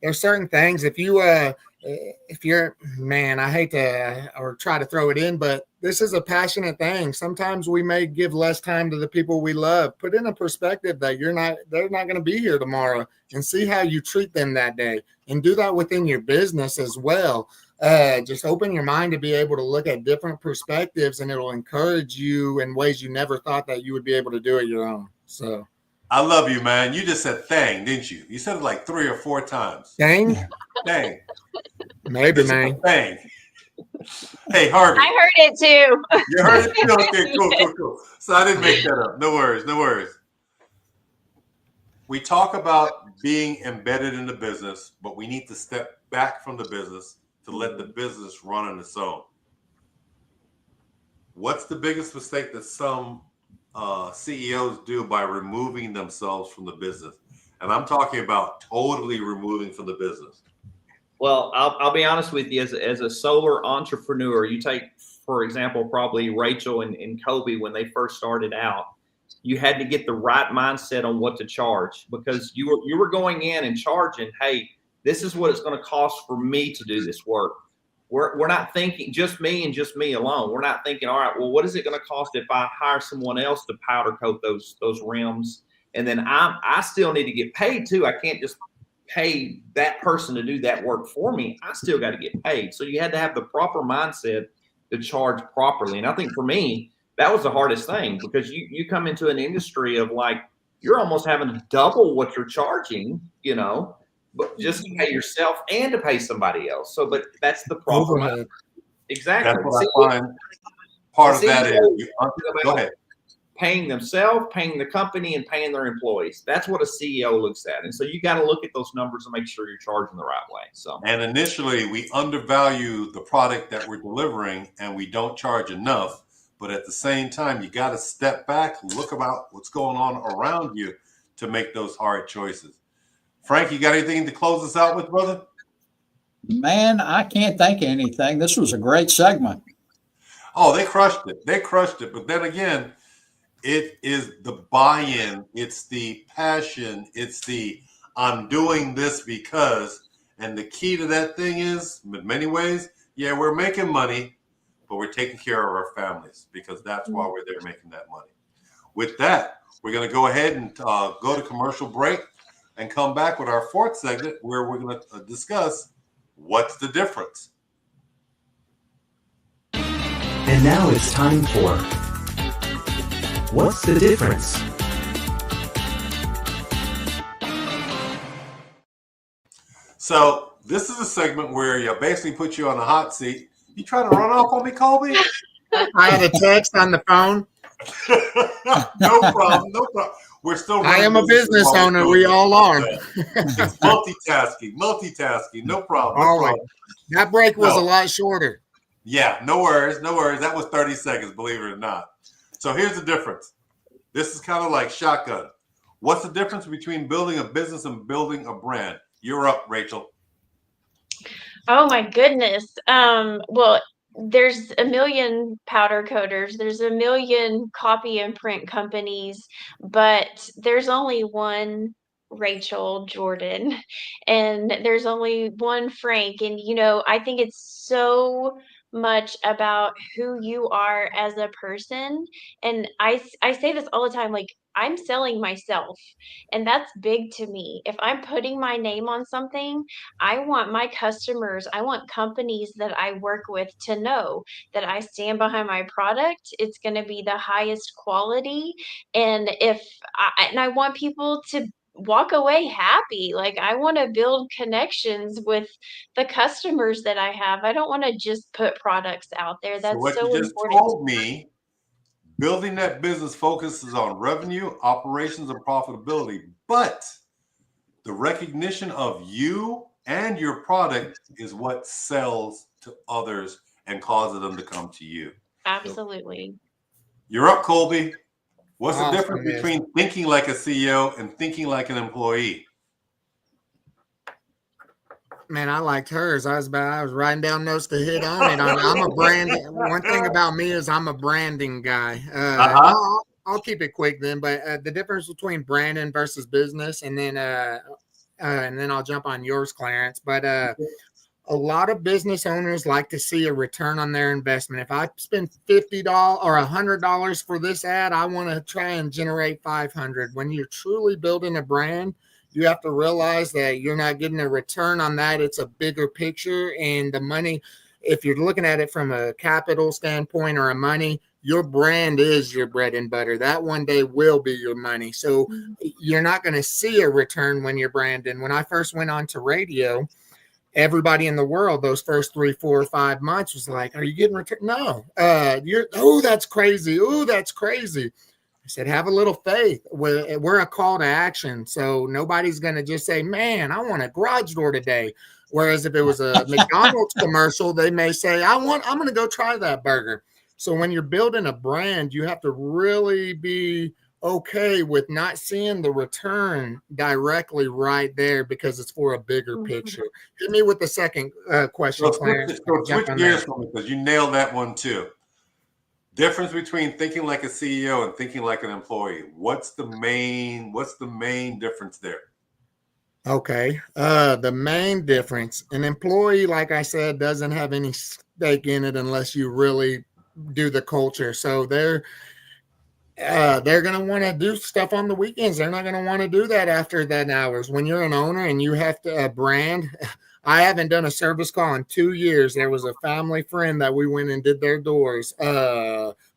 there's certain things. If you're, man, I hate to or try to throw it in, but this is a passionate thing. Sometimes we may give less time to the people we love. Put in a perspective that they're not going to be here tomorrow, and see how you treat them that day, and do that within your business as well. Just open your mind to be able to look at different perspectives, and it'll encourage you in ways you never thought that you would be able to do it your own. So I love you, man. You just said thing, didn't you? You said it like 3 or 4 times. Thing? Thing. Maybe, man. Thing. Hey, Harvey. I heard it too. You heard it too? Okay, cool. So I didn't make that up. No worries. We talk about being embedded in the business, but we need to step back from the business to let the business run on its own. What's the biggest mistake that some CEOs do by removing themselves from the business? And I'm talking about totally removing from the business. Well, I'll be honest with you. As a solar entrepreneur, you take, for example, probably Rachel and Colby, when they first started out, you had to get the right mindset on what to charge, because you were going in and charging, hey, this is what it's going to cost for me to do this work. We're not thinking just me and just me alone. We're not thinking, all right, well, what is it going to cost if I hire someone else to powder coat those rims? And then I still need to get paid too. I can't just pay that person to do that work for me. I still got to get paid. So you had to have the proper mindset to charge properly. And I think for me, that was the hardest thing, because you come into an industry of like, you're almost having to double what you're charging, but just to pay yourself and to pay somebody else. So, but that's the problem. Exactly. That's what I find part of that is. Go ahead. Paying themselves, paying the company, and paying their employees. That's what a CEO looks at. And so you got to look at those numbers and make sure you're charging the right way. So, and initially we undervalue the product that we're delivering and we don't charge enough. But at the same time, you got to step back, look about what's going on around you to make those hard choices. Frank, you got anything to close us out with, brother? Man, I can't think of anything. This was a great segment. Oh, they crushed it. But then again, it is the buy-in. It's the passion. It's the I'm doing this because. And the key to that thing is, in many ways, yeah, we're making money, but we're taking care of our families, because that's why we're there making that money. With that, we're going to go ahead and go to commercial break and come back with our 4th segment, where we're going to discuss what's the difference. And now it's time for What's the difference? So this is a segment where you basically put you on a hot seat. You trying to run off on me, Colby? I had a text on the phone. No problem. No problem. We're still. I am a business owner. We all are. It's multitasking. No problem. No Always. problem. That break was a lot shorter. Yeah, no worries. That was 30 seconds, believe it or not. So here's the difference. This is kind of like shotgun. What's the difference between building a business and building a brand? You're up, Rachel. Oh my goodness. Well, there's a million powder coaters, there's a million copy and print companies, but there's only one Rachel Jordan, and there's only one Frank. And I think it's so much about who you are as a person. And I say this all the time, like, I'm selling myself, and that's big to me. If I'm putting my name on something, I want my customers, I want companies that I work with to know that I stand behind my product. It's going to be the highest quality. And I want people to walk away happy. Like, I want to build connections with the customers that I have. I don't want to just put products out there. So That's what so you just important. told me, building that business focuses on revenue, operations, and profitability, but the recognition of you and your product is what sells to others and causes them to come to you. Absolutely. You're up, Colby. What's the Awesome, difference man. between thinking like a CEO and thinking like an employee? Man, I liked hers. I was writing down notes to hit on it. I'm a brand. One thing about me is I'm a branding guy. I'll keep it quick then. But the difference between branding versus business, and then I'll jump on yours, Clarence. But a lot of business owners like to see a return on their investment. If I spend $50 or $100 for this ad, I want to try and generate $500. When you're truly building a brand, you have to realize that you're not getting a return on that. It's a bigger picture, and the money, if you're looking at it from a capital standpoint or a money, your brand is your bread and butter. That one day will be your money. So you're not going to see a return when you're branding. When I first went on to radio, everybody in the world, those first 3, 4, 5 months was like, are you getting return? No. That's crazy. Oh, that's crazy. I said, have a little faith. We're a call to action. So nobody's going to just say, man, I want a garage door today. Whereas if it was a McDonald's commercial, they may say, I'm going to go try that burger. So when you're building a brand, you have to really be okay with not seeing the return directly right there, because it's for a bigger picture. Hit me with the second question, Clarence. Switch gears for me, because you nailed that one too. Difference between thinking like a CEO and thinking like an employee. What's the main difference there? Okay. The main difference, an employee, like I said, doesn't have any stake in it unless you really do the culture. So they're going to want to do stuff on the weekends. They're not going to want to do that after that hours. When you're an owner and you have to brand, I haven't done a service call in 2 years. There was a family friend that we went and did their doors.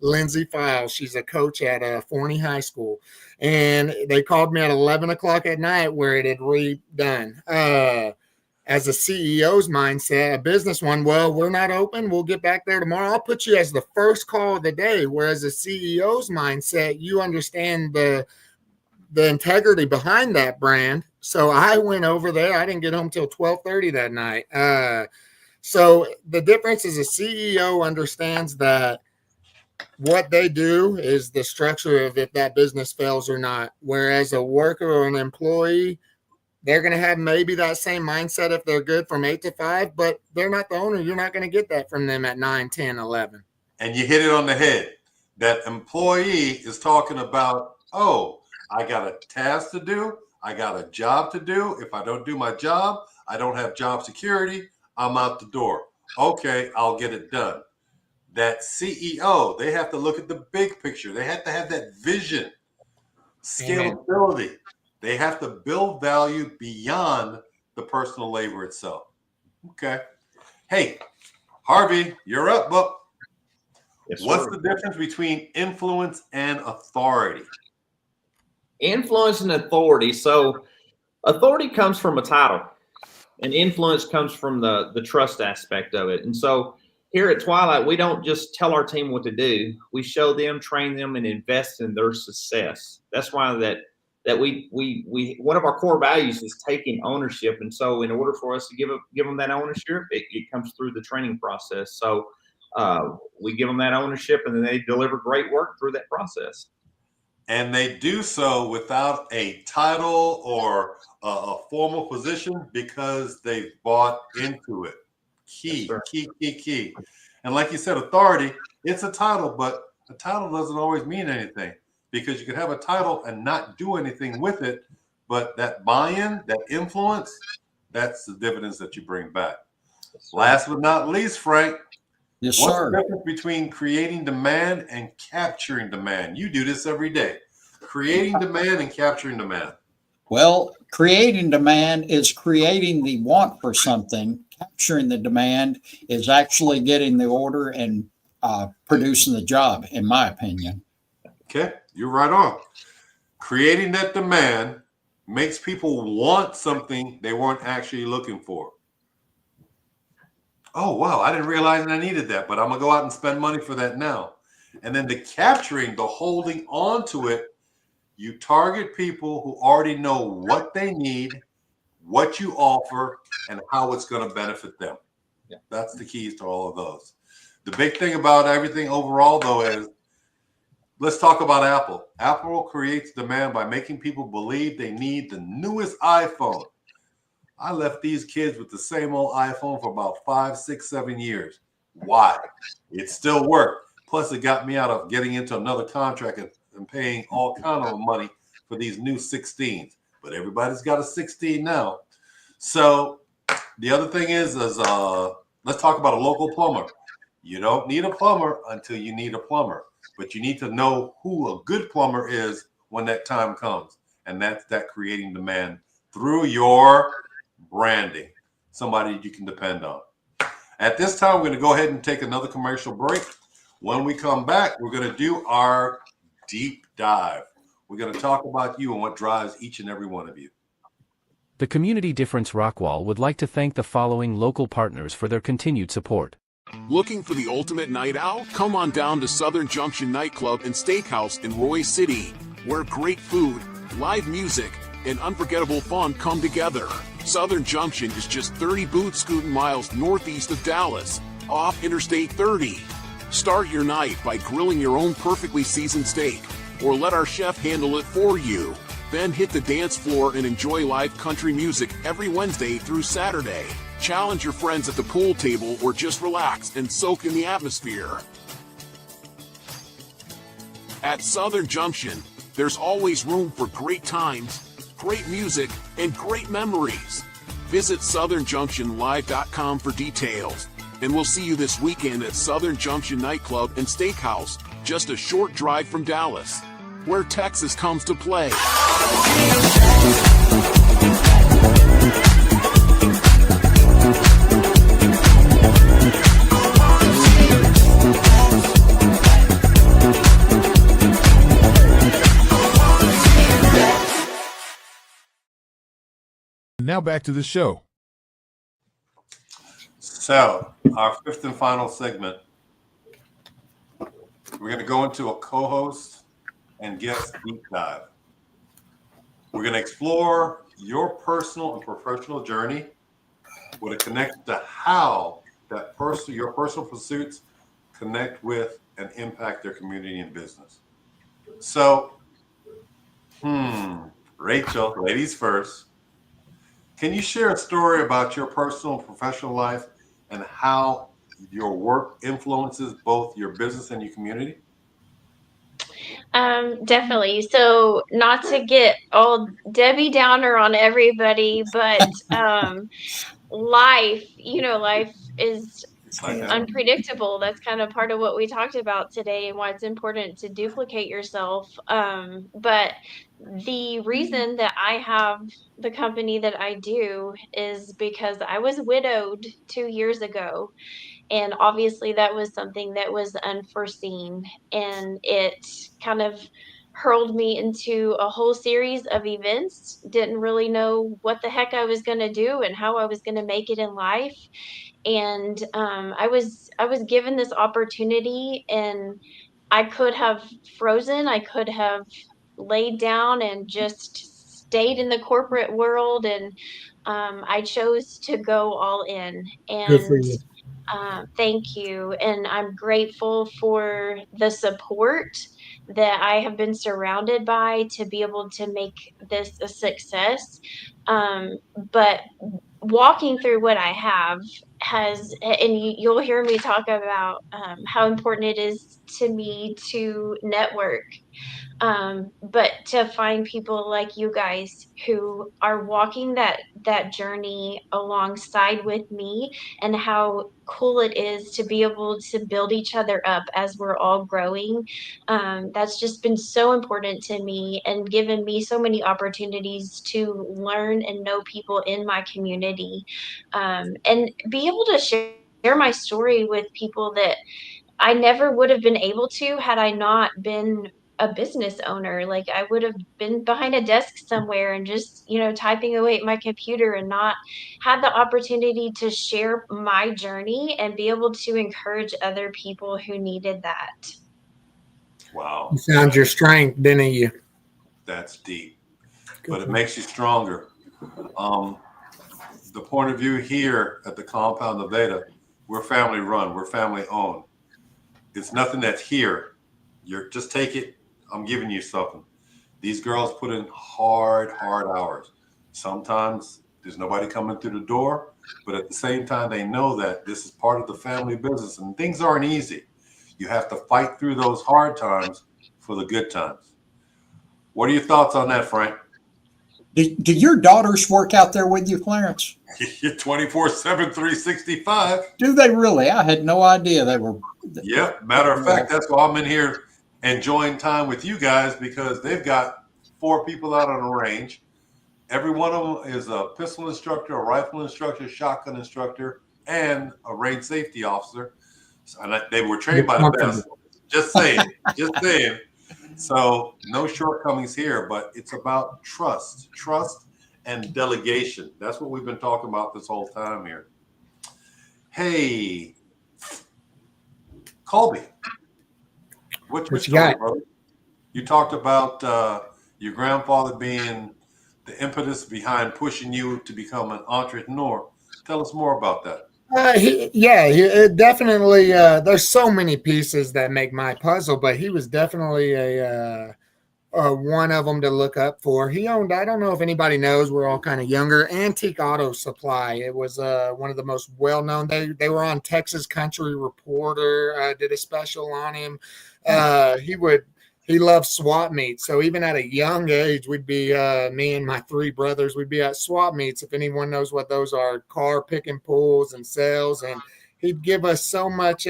Lindsay Files. She's a coach at Forney High School. And they called me at 11 o'clock at night where it had redone. As a CEO's mindset, a business one, well, we're not open. We'll get back there tomorrow. I'll put you as the first call of the day. Whereas a CEO's mindset, you understand the integrity behind that brand. So I went over there. I didn't get home till 12:30 that night. So the difference is a CEO understands that what they do is the structure of if that business fails or not. Whereas a worker or an employee, they're going to have maybe that same mindset if they're good from 8 to 5, but they're not the owner. You're not going to get that from them at 9, 10, 11. And you hit it on the head. That employee is talking about, oh, I got a task to do. I got a job to do. If I don't do my job, I don't have job security. I'm out the door. Okay, I'll get it done. That CEO, they have to look at the big picture. They have to have that vision, scalability. Amen. They have to build value beyond the personal labor itself. Okay. Hey, Harvey, you're up, bub. Yes, What's sir. the difference between influence and authority? Influence and authority. So authority comes from a title, and influence comes from the trust aspect of it. And so here at Twilight, we don't just tell our team what to do. We show them, train them, and invest in their success. That's why that we one of our core values is taking ownership. And so in order for us to give them that ownership, it comes through the training process. So we give them that ownership, and then they deliver great work through that process. And they do so without a title or a formal position because they've bought into it. Key. And like you said, authority, it's a title, but a title doesn't always mean anything, because you can have a title and not do anything with it. But that buy-in, that influence, that's the dividends that you bring back. Last but not least, Frank, Yes, what's sir. the difference between creating demand and capturing demand? You do this every day. Creating demand and capturing demand. Well, creating demand is creating the want for something. Capturing the demand is actually getting the order and producing the job, in my opinion. Okay, you're right on. Creating that demand makes people want something they weren't actually looking for. Oh, wow, I didn't realize I needed that, but I'm going to go out and spend money for that now. And then the capturing, the holding on to it, you target people who already know what they need, what you offer, and how it's going to benefit them. Yeah. That's the keys to all of those. The big thing about everything overall, though, is let's talk about Apple. Apple creates demand by making people believe they need the newest iPhone. I left these kids with the same old iPhone for about 5, 6, 7 years. Why? It still worked. Plus, it got me out of getting into another contract and paying all kind of money for these new 16s. But everybody's got a 16 now. So the other thing is let's talk about a local plumber. You don't need a plumber until you need a plumber. But you need to know who a good plumber is when that time comes. And that's that creating demand through your branding. Somebody you can depend on. At this time, we're going to go ahead and take another commercial break. When we come back, we're going to do our deep dive. We're going to talk about you and what drives each and every one of you. The Community Difference Rockwall would like to thank the following local partners for their continued support. Looking for the ultimate night out? Come on down to Southern Junction Nightclub and Steakhouse in Roy City, where great food, live music, and unforgettable fun come together. Southern Junction is just 30 boot-scooting miles northeast of Dallas, off Interstate 30. Start your night by grilling your own perfectly seasoned steak, or let our chef handle it for you. Then hit the dance floor and enjoy live country music every Wednesday through Saturday. Challenge your friends at the pool table or just relax and soak in the atmosphere. At Southern Junction, there's always room for great times, great music, and great memories. Visit southernjunctionlive.com for details. And we'll see you this weekend at Southern Junction Nightclub and Steakhouse, just a short drive from Dallas, where Texas comes to play. Now back to the show. So, our fifth and final segment, we're going to go into a co-host and guest deep dive. We're going to explore your personal and professional journey. We're going to connect to how that your personal pursuits connect with and impact their community and business. So, Rachel, ladies first. Can you share a story about your personal and professional life and how your work influences both your business and your community? Definitely. So not to get all Debbie Downer on everybody, but life is unpredictable. That's kind of part of what we talked about today and why it's important to duplicate yourself. But the reason that I have the company that I do is because I was widowed 2 years ago. And obviously that was something that was unforeseen, and it kind of hurled me into a whole series of events. Didn't really know what the heck I was going to do and how I was going to make it in life. And I was given this opportunity, and I could have frozen. I could have laid down and just stayed in the corporate world, and I chose to go all in. Good for And you. thank you. And I'm grateful for the support that I have been surrounded by to be able to make this a success. Um, but walking through what I have and you'll hear me talk about how important it is to me to network, but to find people like you guys who are walking that journey alongside with me, and how cool it is to be able to build each other up as we're all growing. That's just been so important to me and given me so many opportunities to learn and know people in my community, and be able to share my story with people that I never would have been able to had I not been a business owner. Like, I would have been behind a desk somewhere and just, typing away at my computer and not had the opportunity to share my journey and be able to encourage other people who needed that. Wow. You found your strength, didn't you? That's deep, but it makes you stronger. The point of view here at the compound of Veda, we're family run, we're family owned. It's nothing that's here. You're just take it. I'm giving you something. These girls put in hard hours. Sometimes there's nobody coming through the door, but at the same time, they know that this is part of the family business and things aren't easy. You have to fight through those hard times for the good times. What are your thoughts on that, Frank? Do your daughters work out there with you, Clarence? 24/7, 365. Do they really? I had no idea they were. Yep. Matter of fact, that's why I'm in here enjoying time with you guys, because they've got 4 people out on the range. Every one of them is a pistol instructor, a rifle instructor, shotgun instructor, and a range safety officer. And they were trained by the best. Just saying. Just saying. So no shortcomings here, but it's about trust and delegation. That's what we've been talking about this whole time here. Hey, Colby, what's your story, brother? You talked about your grandfather being the impetus behind pushing you to become an entrepreneur. Tell us more about that. Definitely. There's so many pieces that make my puzzle, but he was definitely a one of them to look up for. He owned, I don't know if anybody knows, we're all kind of younger, Antique Auto Supply. It was one of the most well-known. They were on Texas Country Reporter, did a special on him. He loved swap meets. So even at a young age, we'd be, me and my 3 brothers, we'd be at swap meets. If anyone knows what those are, car pick and pulls and sales. And he'd give us so much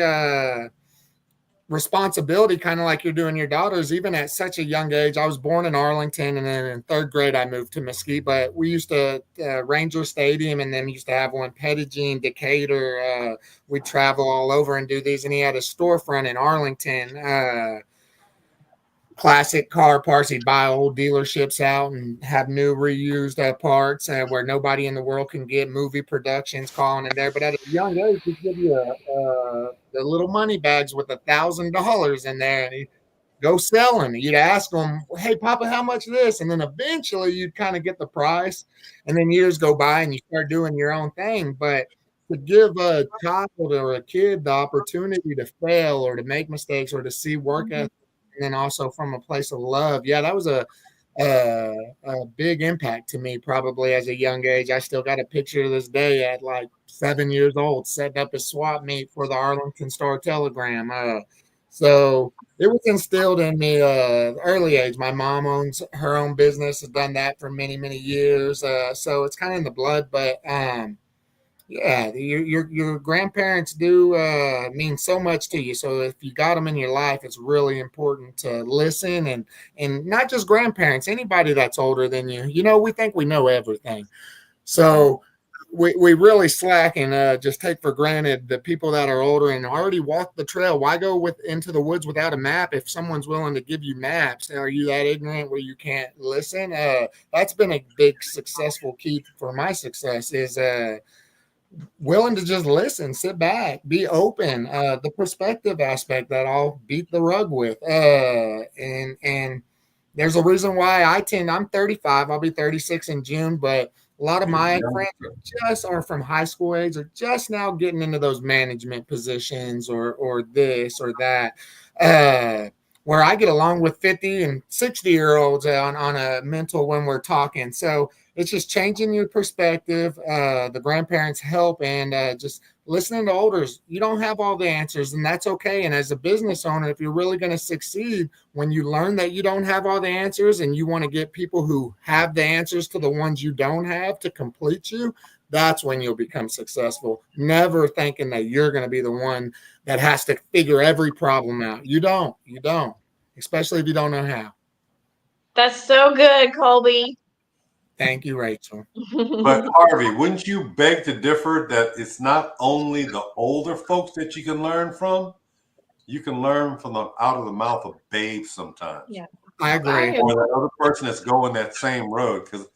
responsibility, kind of like you're doing your daughters, even at such a young age. I was born in Arlington, and then in 3rd grade, I moved to Mesquite. But we used to Ranger Stadium, and then we used to have one Pettigene, Decatur. We'd travel all over and do these. And he had a storefront in Arlington. Classic car parts. He'd buy old dealerships out and have new reused parts where nobody in the world can get. Movie productions calling in there. But at a young age, he'd give you the little money bags with $1,000 in there, and he'd go sell them. You'd ask him, "Hey, Papa, how much this?" And then eventually you'd kind of get the price. And then years go by and you start doing your own thing. But to give a child or a kid the opportunity to fail or to make mistakes or to see work ethic, and then also from a place of love. Yeah, that was a big impact to me probably as a young age. I still got a picture to this day at like 7 years old, setting up a swap meet for the Arlington Star-Telegram. So it was instilled in me early age. My mom owns her own business, has done that for many, many years. So it's kind of in the blood, but yeah, your grandparents do mean so much to you. So if you got them in your life, it's really important to listen, and not just grandparents, anybody that's older than you. We think we know everything. So we really slack and just take for granted the people that are older and already walked the trail. Why go into the woods without a map if someone's willing to give you maps? Are you that ignorant where you can't listen? That's been a big successful key for my success is willing to just listen, sit back, be open. The perspective aspect that I'll beat the rug with. And there's a reason why I'm 35, I'll be 36 in June, but a lot of my friends just are from high school age, are just now getting into those management positions or this or that. Where I get along with 50 and 60-year-olds on a mental when we're talking. So it's just changing your perspective. The grandparents help and just listening to elders. You don't have all the answers, and that's okay. And as a business owner, if you're really going to succeed, when you learn that you don't have all the answers and you want to get people who have the answers to the ones you don't have to complete you, that's when you'll become successful. Never thinking that you're going to be the one that has to figure every problem out. You don't, especially if you don't know how. That's so good, Colby. Thank you, Rachel. But Harvey, wouldn't you beg to differ that it's not only the older folks that you can learn from? You can learn from them out of the mouth of babes sometimes. Yeah, I agree. Or the other person that's going that same road, because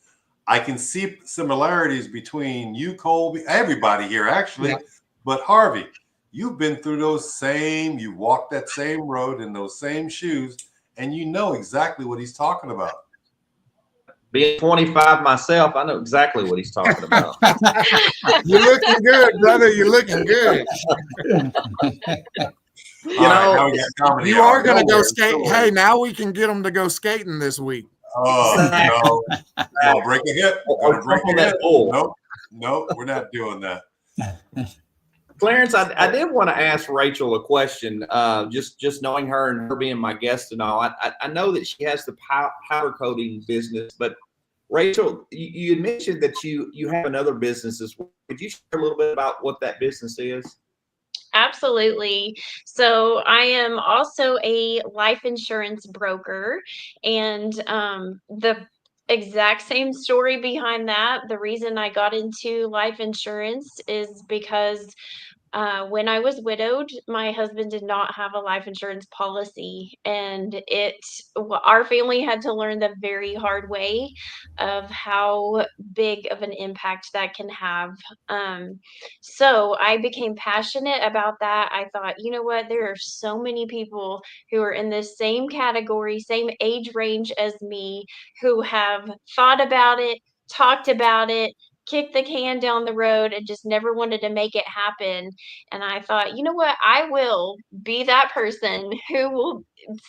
I can see similarities between you, Colby, everybody here actually. Yeah. But Harvey, you've been through you walked that same road in those same shoes, and you know exactly what he's talking about. Being 25 myself, I know exactly what he's talking about. You're looking good, brother. You're looking good. You are going to go skate. Hey, now we can get them to go skating this week. Oh, no. Well, break a hip. Break a hip. Nope, we're not doing that. Clarence, I did want to ask Rachel a question, just knowing her and her being my guest and all. I know that she has the powder coating business, but Rachel, you had mentioned that you have another business as well. Could you share a little bit about what that business is? Absolutely. So I am also a life insurance broker, and the exact same story behind that. The reason I got into life insurance is because when I was widowed, my husband did not have a life insurance policy, and our family had to learn the very hard way of how big of an impact that can have. So I became passionate about that. I thought, you know what, there are so many people who are in this same category, same age range as me, who have thought about it, talked about it, kicked the can down the road, and just never wanted to make it happen. And I thought, you know what? I will be that person who will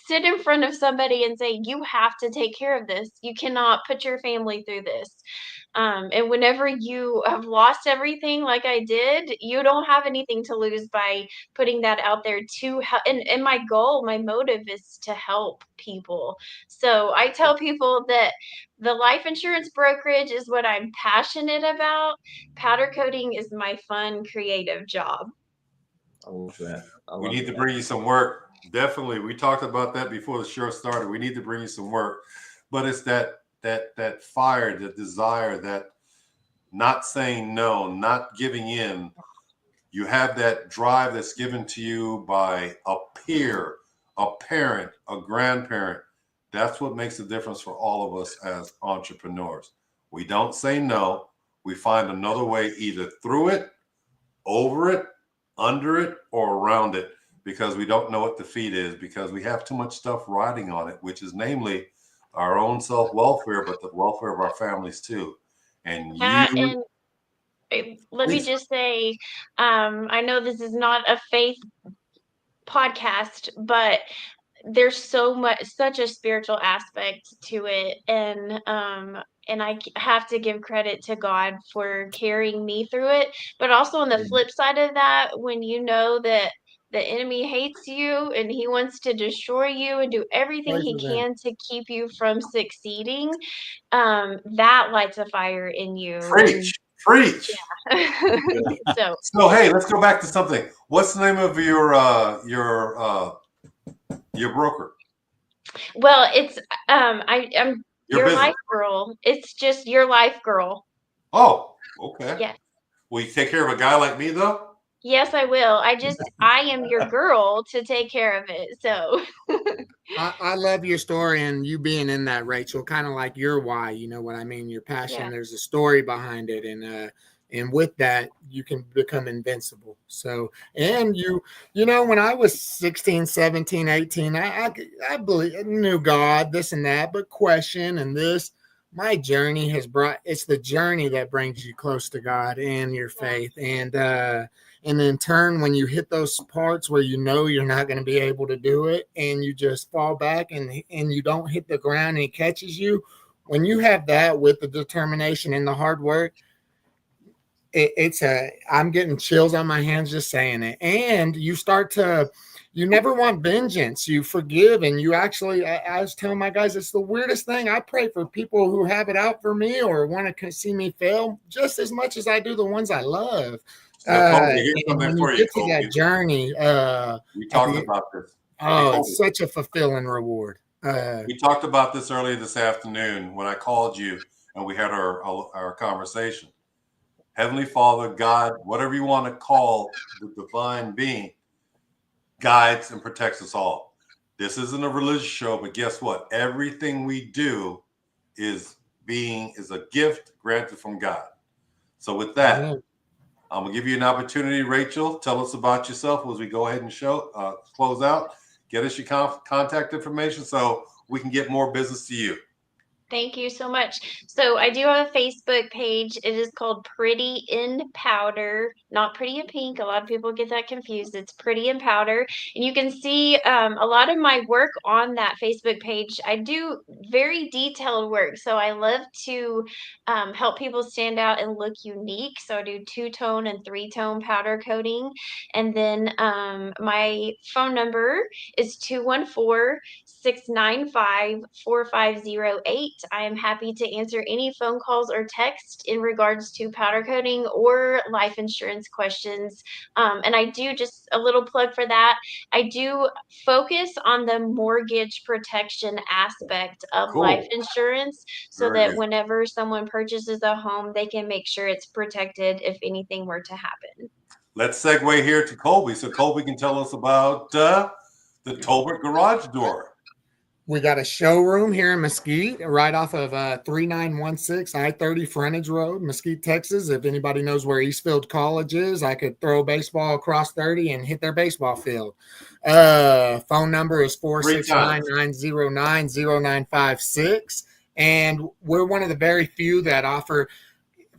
sit in front of somebody and say, you have to take care of this. You cannot put your family through this. And whenever you have lost everything like I did, you don't have anything to lose by putting that out there to help. And my goal, my motive is to help people. So I tell people that the life insurance brokerage is what I'm passionate about. Powder coating is my fun, creative job. I love that. We need to bring you some work. Definitely. We talked about that before the show started. We need to bring you some work. But it's that fire, the desire, that not saying no, not giving in. You have that drive that's given to you by a peer, a parent, a grandparent. That's what makes the difference for all of us as entrepreneurs. We don't say no. We find another way, either through it, over it, under it, or around it, because we don't know what the feat is, because we have too much stuff riding on it, which is namely our own self-welfare, but the welfare of our families too. And let me just say, I know this is not a faith podcast, but there's such a spiritual aspect to it. And I have to give credit to God for carrying me through it. But also on the flip side of that, when you know that the enemy hates you and he wants to destroy you and do everything he can to keep you from succeeding, that lights a fire in you. Preach. Yeah. So hey, let's go back to something. What's the name of your broker? Well, it's I'm your life girl. It's just your life girl. Oh, okay. Yes. Will you take care of a guy like me, though? Yes, I will. I am your girl to take care of it. So I love your story and you being in that, Rachel, kind of like your why, you know what I mean? Your passion, yeah. there's a story behind it. And with that, you can become invincible. So, and you know, when I was 16, 17, 18, I knew God, this and that, but question and this, my journey it's the journey that brings you close to God and your faith. And in turn, when you hit those parts where you know you're not going to be able to do it and you just fall back and you don't hit the ground and he catches you, when you have that with the determination and the hard work, I'm getting chills on my hands just saying it. And you never want vengeance. You forgive and you actually, I was telling my guys, it's the weirdest thing. I pray for people who have it out for me or want to see me fail just as much as I do the ones I love. Here's something when for you you, get to Colby. that journey, We talked about this. Oh, it's such a fulfilling reward. We talked about this earlier this afternoon when I called you and we had our conversation. Heavenly Father, God, whatever you want to call the divine being, guides and protects us all. This isn't a religious show, but guess what? Everything we do is a gift granted from God. So with that, I'm gonna give you an opportunity, Rachel. Tell us about yourself as we go ahead and close out. Get us your contact information so we can get more business to you. Thank you so much. So I do have a Facebook page. It is called Pretty in Powder, not Pretty in Pink. A lot of people get that confused. It's Pretty in Powder. And you can see a lot of my work on that Facebook page. I do very detailed work. So I love to help people stand out and look unique. So I do 2-tone and 3-tone powder coating. And then my phone number is 214-695-4508. I am happy to answer any phone calls or text in regards to powder coating or life insurance questions. And I do, just a little plug for that, I do focus on the mortgage protection aspect of life insurance so that whenever someone purchases a home, they can make sure it's protected if anything were to happen. Let's segue here to Colby so Colby can tell us about the Tolbert garage door. We got a showroom here in Mesquite, right off of 3916 I-30 Frontage Road, Mesquite, Texas. If anybody knows where Eastfield College is, I could throw a baseball across 30 and hit their baseball field. Phone number is 469-909-0956. And we're one of the very few that offer.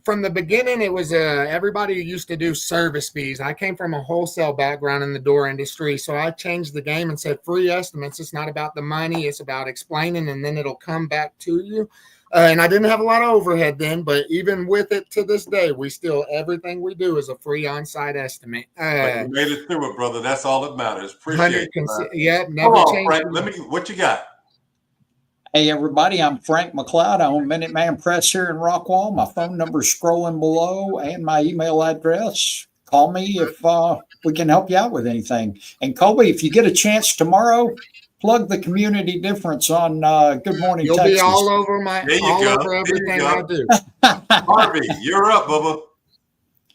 From the beginning, it was everybody used to do service fees. I came from a wholesale background in the door industry, so I changed the game and said free estimates. It's not about the money. It's about explaining, and then it'll come back to you. And I didn't have a lot of overhead then, but even with it to this day, everything we do is a free on-site estimate. But you made it through it, brother. That's all that matters. Appreciate it. Yep, never changed. Frank, what you got? Hey, everybody, I'm Frank McLeod. I own Minuteman Press here in Rockwall. My phone number is scrolling below and my email address. Call me if we can help you out with anything. And Colby, if you get a chance tomorrow, plug the community difference on Good Morning You'll Texas. Be all over over everything I do. Harvey, you're up, Bubba.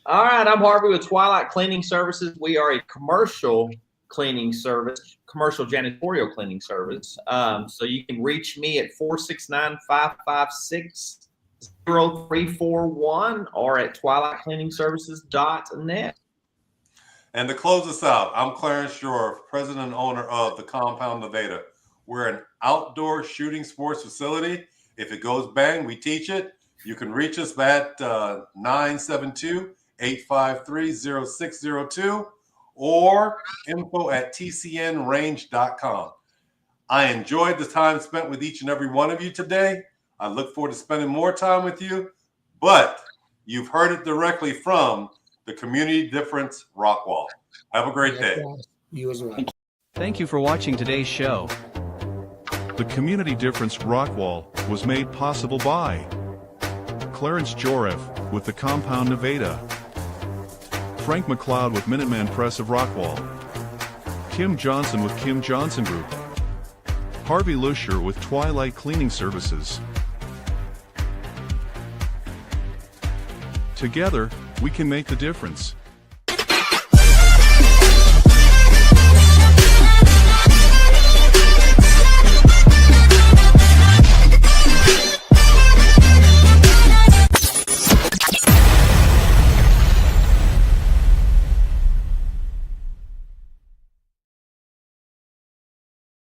All right, I'm Harvey with Twilight Cleaning Services. We are a commercial cleaning service, commercial janitorial cleaning service. So you can reach me at 469-556-0341 or at twilightcleaningservices.net. And to close us out, I'm Clarence Jorif, president and owner of the Compound Nevada. We're an outdoor shooting sports facility. If it goes bang, we teach it. You can reach us at 972-853-0602. or info@tcnrange.com. I enjoyed the time spent with each and every one of you today. I look forward to spending more time with you, but you've heard it directly from the Community Difference Rockwall. Have a great day. You as well. Thank you for watching today's show. The Community Difference Rockwall was made possible by Clarence Jorif with the Compound Nevada, Frank McLeod with Minuteman Press of Rockwall, Kim Johnson with Kim Johnson Group, Harvey Lusher with Twilight Cleaning Services. Together, we can make the difference.